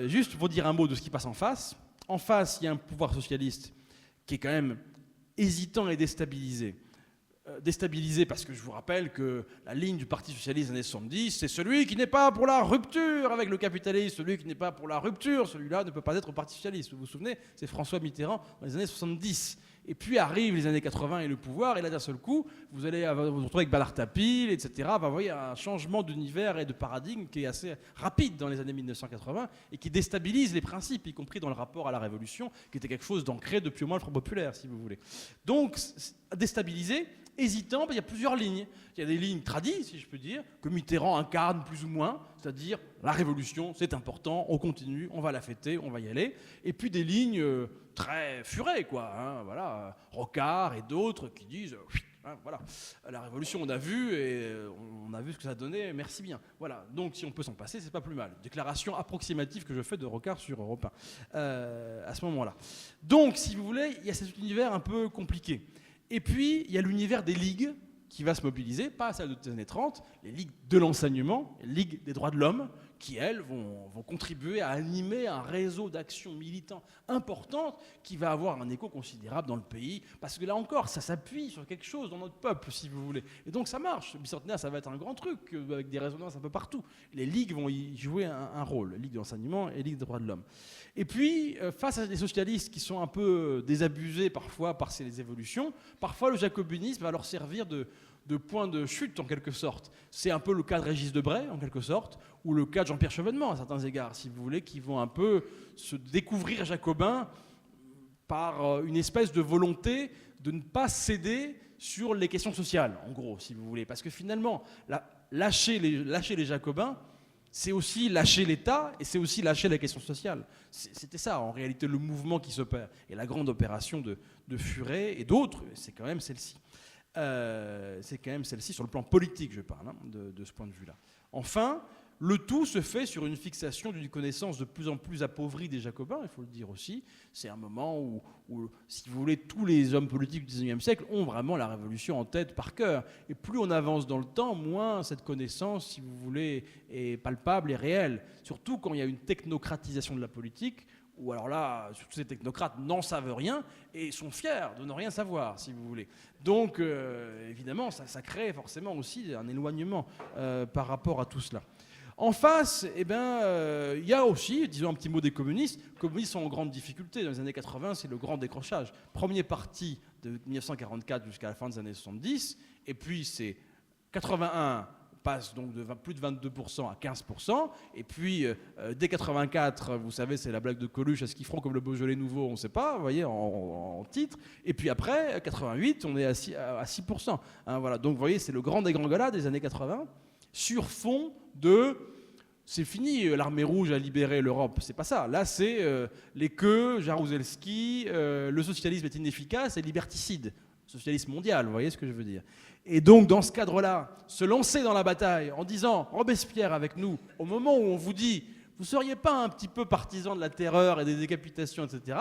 Juste pour dire un mot de ce qui passe en face. En face, il y a un pouvoir socialiste qui est quand même hésitant et déstabilisé. Déstabilisé parce que je vous rappelle que la ligne du Parti socialiste des années 70, c'est celui qui n'est pas pour la rupture avec le capitalisme, celui qui n'est pas pour la rupture, celui-là ne peut pas être au Parti socialiste. Vous vous souvenez, c'est François Mitterrand dans les années 70. Et puis arrivent les années 80 et le pouvoir, et là d'un seul coup, vous allez vous retrouver avec Ballard Tapie, etc. Vous voyez un changement d'univers et de paradigme qui est assez rapide dans les années 1980 et qui déstabilise les principes, y compris dans le rapport à la Révolution, qui était quelque chose d'ancré depuis au moins le Front populaire, si vous voulez. Donc, déstabilisé, hésitant, il y a plusieurs lignes. Il y a des lignes tradies, si je peux dire, que Mitterrand incarne plus ou moins, c'est-à-dire la Révolution, c'est important, on continue, on va la fêter, on va y aller. Et puis des lignes très Furet, quoi. Hein, voilà, Rocard et d'autres qui disent voilà, la Révolution, on a vu et on a vu ce que ça donnait, merci bien. Voilà, donc si on peut s'en passer, c'est pas plus mal. Déclaration approximative que je fais de Rocard sur Europe 1 à ce moment-là. Donc, si vous voulez, il y a cet univers un peu compliqué. Et puis, il y a l'univers des ligues qui va se mobiliser, pas celle des années 30, les ligues de l'enseignement, les ligues des droits de l'homme, qui, elles, vont contribuer à animer un réseau d'actions militants importantes qui va avoir un écho considérable dans le pays, parce que là encore, ça s'appuie sur quelque chose dans notre peuple, si vous voulez. Et donc ça marche. Le bicentenaire, ça va être un grand truc, avec des résonances un peu partout. Les ligues vont y jouer un rôle, Ligue de l'enseignement et Ligue des droits de l'homme. Et puis, face à des socialistes qui sont un peu désabusés parfois par ces évolutions, parfois le jacobinisme va leur servir de de point de chute en quelque sorte. C'est un peu le cas de Régis Debray en quelque sorte, ou le cas de Jean-Pierre Chevènement à certains égards, si vous voulez, qui vont un peu se découvrir jacobins par une espèce de volonté de ne pas céder sur les questions sociales, en gros, si vous voulez. Parce que finalement, lâcher les jacobins, c'est aussi lâcher l'État et c'est aussi lâcher la question sociale. C'était ça, en réalité, le mouvement qui s'opère. Et la grande opération de Furet et d'autres, c'est quand même celle-ci. C'est quand même celle-ci sur le plan politique, je parle, hein, de ce point de vue-là. Enfin, le tout se fait sur une fixation d'une connaissance de plus en plus appauvrie des Jacobins, il faut le dire aussi. C'est un moment où, si vous voulez, tous les hommes politiques du XIXe siècle ont vraiment la Révolution en tête par cœur. Et plus on avance dans le temps, moins cette connaissance, si vous voulez, est palpable et réelle. Surtout quand il y a une technocratisation de la politique, où alors là, tous ces technocrates n'en savent rien et sont fiers de ne rien savoir, si vous voulez. Donc, évidemment, ça crée forcément aussi un éloignement par rapport à tout cela. En face, il y a aussi, disons un petit mot des communistes. Les communistes sont en grande difficulté. Dans les années 80, c'est le grand décrochage. Premier parti de 1944 jusqu'à la fin des années 70. Et puis, c'est 81 passe donc de plus de 22% à 15%. Et puis, dès 84, vous savez, c'est la blague de Coluche, est-ce qu'ils feront comme le Beaujolais nouveau? On ne sait pas, vous voyez, en titre. Et puis après, 88, on est à 6%. Hein, voilà. Donc, vous voyez, c'est le grand dégringolat des années 80 sur fond de... C'est fini, l'armée rouge a libéré l'Europe. C'est pas ça. Là, c'est les queues, Jaruzelski, le socialisme est inefficace et liberticide. Socialisme mondial, vous voyez ce que je veux dire. Et donc, dans ce cadre-là, se lancer dans la bataille en disant Robespierre avec nous, au moment où on vous dit vous ne seriez pas un petit peu partisan de la terreur et des décapitations, etc.,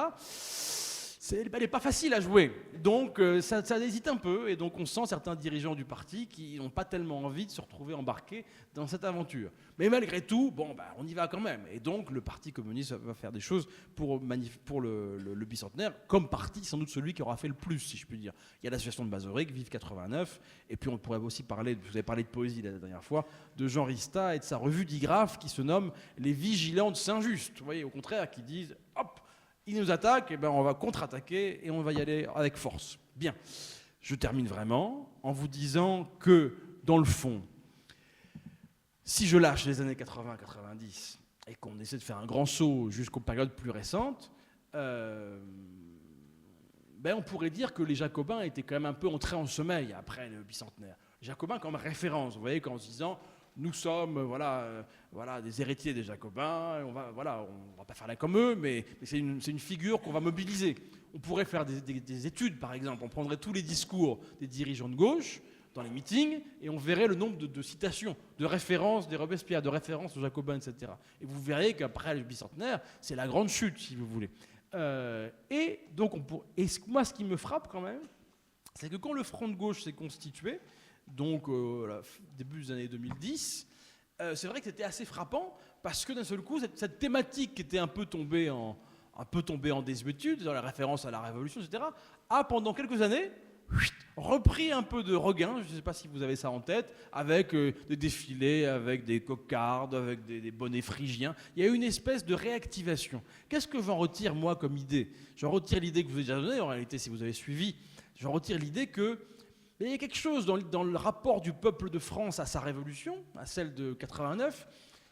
elle n'est pas facile à jouer. Donc, ça hésite un peu. Et donc, on sent certains dirigeants du parti qui n'ont pas tellement envie de se retrouver embarqués dans cette aventure. Mais malgré tout, on y va quand même. Et donc, le Parti communiste va faire des choses pour le bicentenaire, comme parti, sans doute celui qui aura fait le plus, si je puis dire. Il y a l'association de Mazorik, Vive 89. Et puis, on pourrait aussi parler, vous avez parlé de poésie la dernière fois, de Jean Rista et de sa revue digraphe qui se nomme Les Vigilants de Saint-Just. Vous voyez, au contraire, qui disent hop, ils nous attaquent, on va contre-attaquer et on va y aller avec force. Bien, je termine vraiment en vous disant dans le fond, si je lâche les années 80-90 et qu'on essaie de faire un grand saut jusqu'aux périodes plus récentes, on pourrait dire que les Jacobins étaient quand même un peu entrés en sommeil après le bicentenaire. Les Jacobins comme référence, vous voyez, en se disant... Nous sommes des héritiers des Jacobins, on va pas faire là comme eux, mais c'est une figure qu'on va mobiliser. On pourrait faire des études, par exemple. On prendrait tous les discours des dirigeants de gauche dans les meetings et on verrait le nombre de citations, de références des Robespierre, de références aux Jacobins, etc. Et vous verriez qu'après le bicentenaire, c'est la grande chute, si vous voulez. Et donc, moi, ce qui me frappe quand même, c'est que quand le Front de gauche s'est constitué, donc début des années 2010, c'est vrai que c'était assez frappant parce que d'un seul coup, cette thématique qui était un peu tombée en désuétude, dans la référence à la Révolution, etc., a pendant quelques années repris un peu de regain, je ne sais pas si vous avez ça en tête, avec des défilés, avec des cocardes, avec des bonnets phrygiens. Il y a eu une espèce de réactivation. Qu'est-ce que j'en retire, moi, comme idée? J'en retire l'idée que je vous ai déjà donnée, en réalité, si vous avez suivi. J'en retire l'idée que il y a quelque chose dans le rapport du peuple de France à sa révolution, à celle de 89,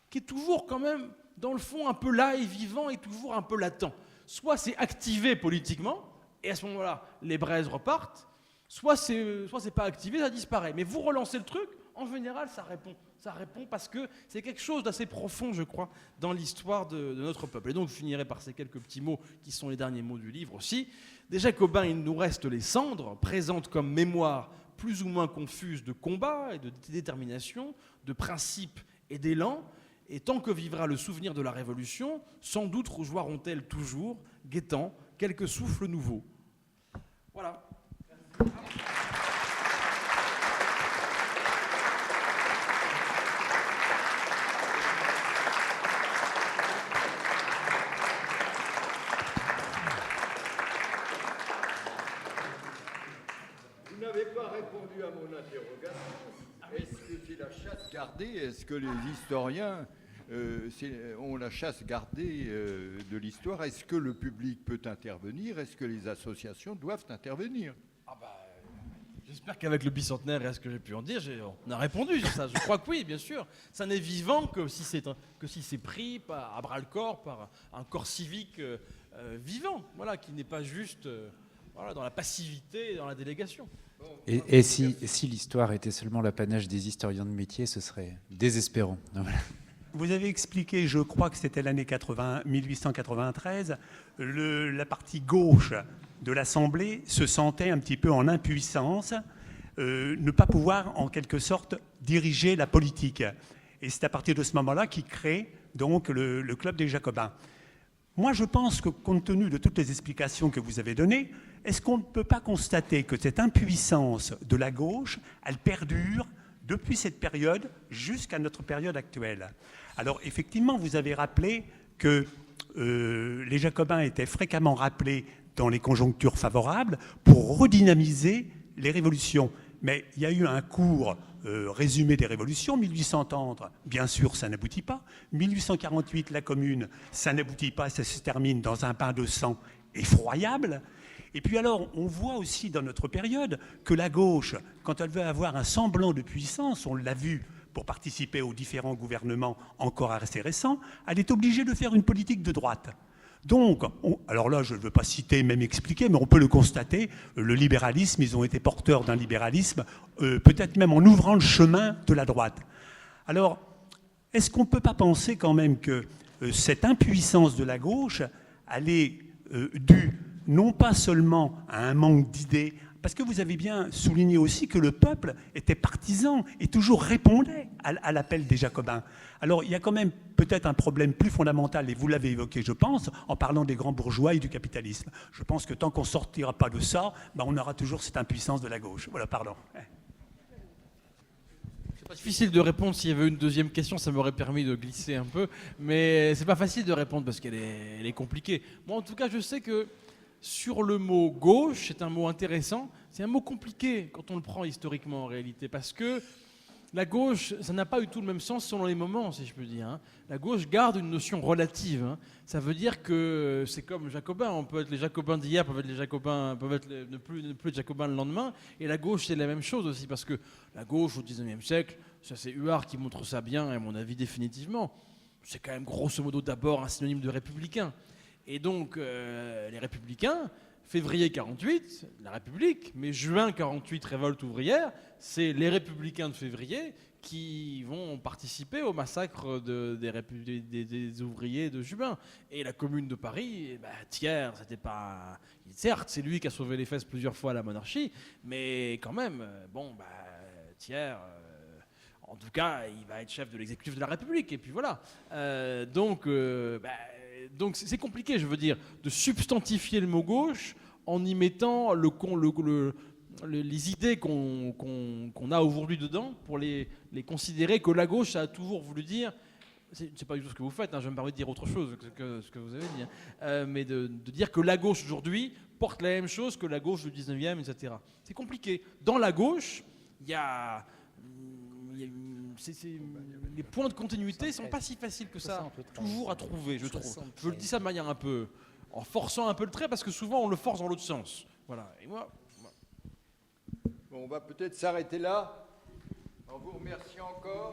qui est toujours quand même, dans le fond, un peu là et vivant et toujours un peu latent. Soit c'est activé politiquement, et à ce moment-là, les braises repartent, soit c'est pas activé, ça disparaît. Mais vous relancez le truc, en général, ça répond. Ça répond parce que c'est quelque chose d'assez profond, je crois, dans l'histoire de notre peuple. Et donc, je finirai par ces quelques petits mots qui sont les derniers mots du livre aussi. Des Jacobins, il nous reste les cendres, présentes comme mémoire plus ou moins confuse de combat et de détermination, de principes et d'élan. Et tant que vivra le souvenir de la Révolution, sans doute rougeoiront-elles toujours, guettant quelques souffles nouveaux. Voilà. Vous n'avez pas répondu à mon interrogation. Est-ce que c'est la chasse gardée? Est-ce que les historiens ont la chasse gardée de l'histoire? Est-ce que le public peut intervenir? Est-ce que les associations doivent intervenir? J'espère qu'avec le bicentenaire et ce que j'ai pu en dire, on a répondu sur ça. Je crois que oui, bien sûr. Ça n'est vivant que si c'est pris à bras-le-corps par un corps civique vivant, voilà, qui n'est pas juste voilà, dans la passivité et dans la délégation. Et si l'histoire était seulement l'apanage des historiens de métier, ce serait désespérant. Voilà. Vous avez expliqué, je crois que c'était l'année 1893, la partie gauche de l'Assemblée se sentait un petit peu en impuissance, ne pas pouvoir en quelque sorte diriger la politique. Et c'est à partir de ce moment-là qu'il crée donc le Club des Jacobins. Moi, je pense que compte tenu de toutes les explications que vous avez données, est-ce qu'on ne peut pas constater que cette impuissance de la gauche, elle perdure depuis cette période jusqu'à notre période actuelle? Alors, effectivement, vous avez rappelé que les Jacobins étaient fréquemment rappelés dans les conjonctures favorables pour redynamiser les révolutions. Mais il y a eu un court résumé des révolutions. 1830, bien sûr, ça n'aboutit pas. 1848, la Commune, ça n'aboutit pas, ça se termine dans un bain de sang effroyable. Et puis alors, on voit aussi dans notre période que la gauche, quand elle veut avoir un semblant de puissance, on l'a vu pour participer aux différents gouvernements encore assez récents, elle est obligée de faire une politique de droite. Donc, alors là, je ne veux pas citer, même expliquer, mais on peut le constater, le libéralisme, ils ont été porteurs d'un libéralisme, peut-être même en ouvrant le chemin de la droite. Alors, est-ce qu'on ne peut pas penser quand même que cette impuissance de la gauche, elle est due non pas seulement à un manque d'idées, parce que vous avez bien souligné aussi que le peuple était partisan et toujours répondait à l'appel des Jacobins. Alors il y a quand même peut-être un problème plus fondamental, et vous l'avez évoqué, je pense, en parlant des grands bourgeois et du capitalisme. Je pense que tant qu'on ne sortira pas de ça, on aura toujours cette impuissance de la gauche. Voilà, pardon. C'est pas difficile de répondre. S'il y avait une deuxième question, ça m'aurait permis de glisser un peu. Mais c'est pas facile de répondre parce qu'elle est compliquée. Moi, en tout cas, je sais que sur le mot gauche, c'est un mot intéressant. C'est un mot compliqué quand on le prend historiquement en réalité, parce que la gauche, ça n'a pas eu tout le même sens selon les moments, si je peux dire. Hein. La gauche garde une notion relative. Hein. Ça veut dire que c'est comme jacobins. On peut être les jacobins d'hier, peuvent être les jacobins, ne plus être jacobins le lendemain. Et la gauche, c'est la même chose aussi, parce que la gauche au XIXe siècle, ça c'est Huard qui montre ça bien, à mon avis définitivement. C'est quand même grosso modo d'abord un synonyme de républicain. Et donc, les Républicains, février 48, la République, mais juin 48, révolte ouvrière, c'est les Républicains de février qui vont participer au massacre des ouvriers de juin. Et la Commune de Paris, Thiers, c'était pas... Certes, c'est lui qui a sauvé les fesses plusieurs fois à la monarchie, mais quand même, Thiers... en tout cas, il va être chef de l'exécutif de la République. Et puis voilà. Donc c'est compliqué, je veux dire, de substantifier le mot gauche en y mettant les idées qu'on a aujourd'hui dedans pour les considérer que la gauche, ça a toujours voulu dire, c'est pas du tout ce que vous faites, hein, je me permets de dire autre chose que ce que vous avez dit, hein, mais de dire que la gauche aujourd'hui porte la même chose que la gauche du 19e, etc. C'est compliqué. Dans la gauche, il y a les points de continuité ne sont pas si faciles que ça, toujours à trouver, je trouve. Je le dis ça de manière un peu, en forçant un peu le trait, parce que souvent on le force dans l'autre sens. Voilà. Et moi... Bon, on va peut-être s'arrêter là, en vous remerciant encore.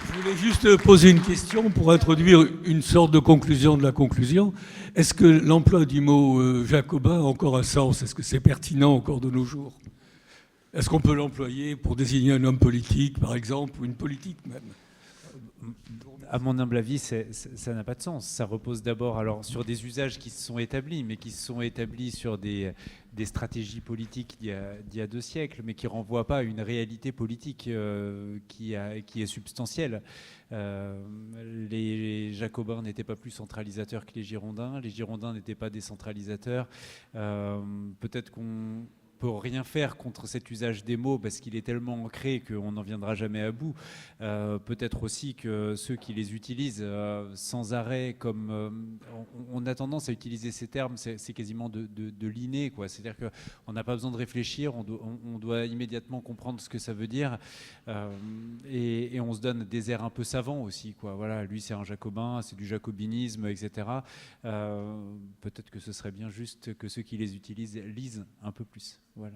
Je voulais juste poser une question pour introduire une sorte de conclusion de la conclusion. Est-ce que l'emploi du mot jacobin a encore un sens? Est-ce que c'est pertinent encore de nos jours? Est-ce qu'on peut l'employer pour désigner un homme politique, par exemple, ou une politique même? À mon humble avis, ça n'a pas de sens. Ça repose d'abord sur des usages qui se sont établis, mais qui se sont établis sur des stratégies politiques d'il y a 2 siècles, mais qui ne renvoient pas à une réalité politique qui est substantielle. Les Jacobins n'étaient pas plus centralisateurs que les Girondins n'étaient pas décentralisateurs. Peut-être qu'on peut rien faire contre cet usage des mots parce qu'il est tellement ancré qu'on n'en viendra jamais à bout. Peut-être aussi que ceux qui les utilisent sans arrêt, comme on a tendance à utiliser ces termes, c'est quasiment de l'inné, quoi. C'est-à-dire qu'on n'a pas besoin de réfléchir, on doit immédiatement comprendre ce que ça veut dire, et on se donne des airs un peu savants aussi, quoi. Voilà, lui c'est un jacobin, c'est du jacobinisme, etc. Peut-être que ce serait bien juste que ceux qui les utilisent lisent un peu plus. Voilà.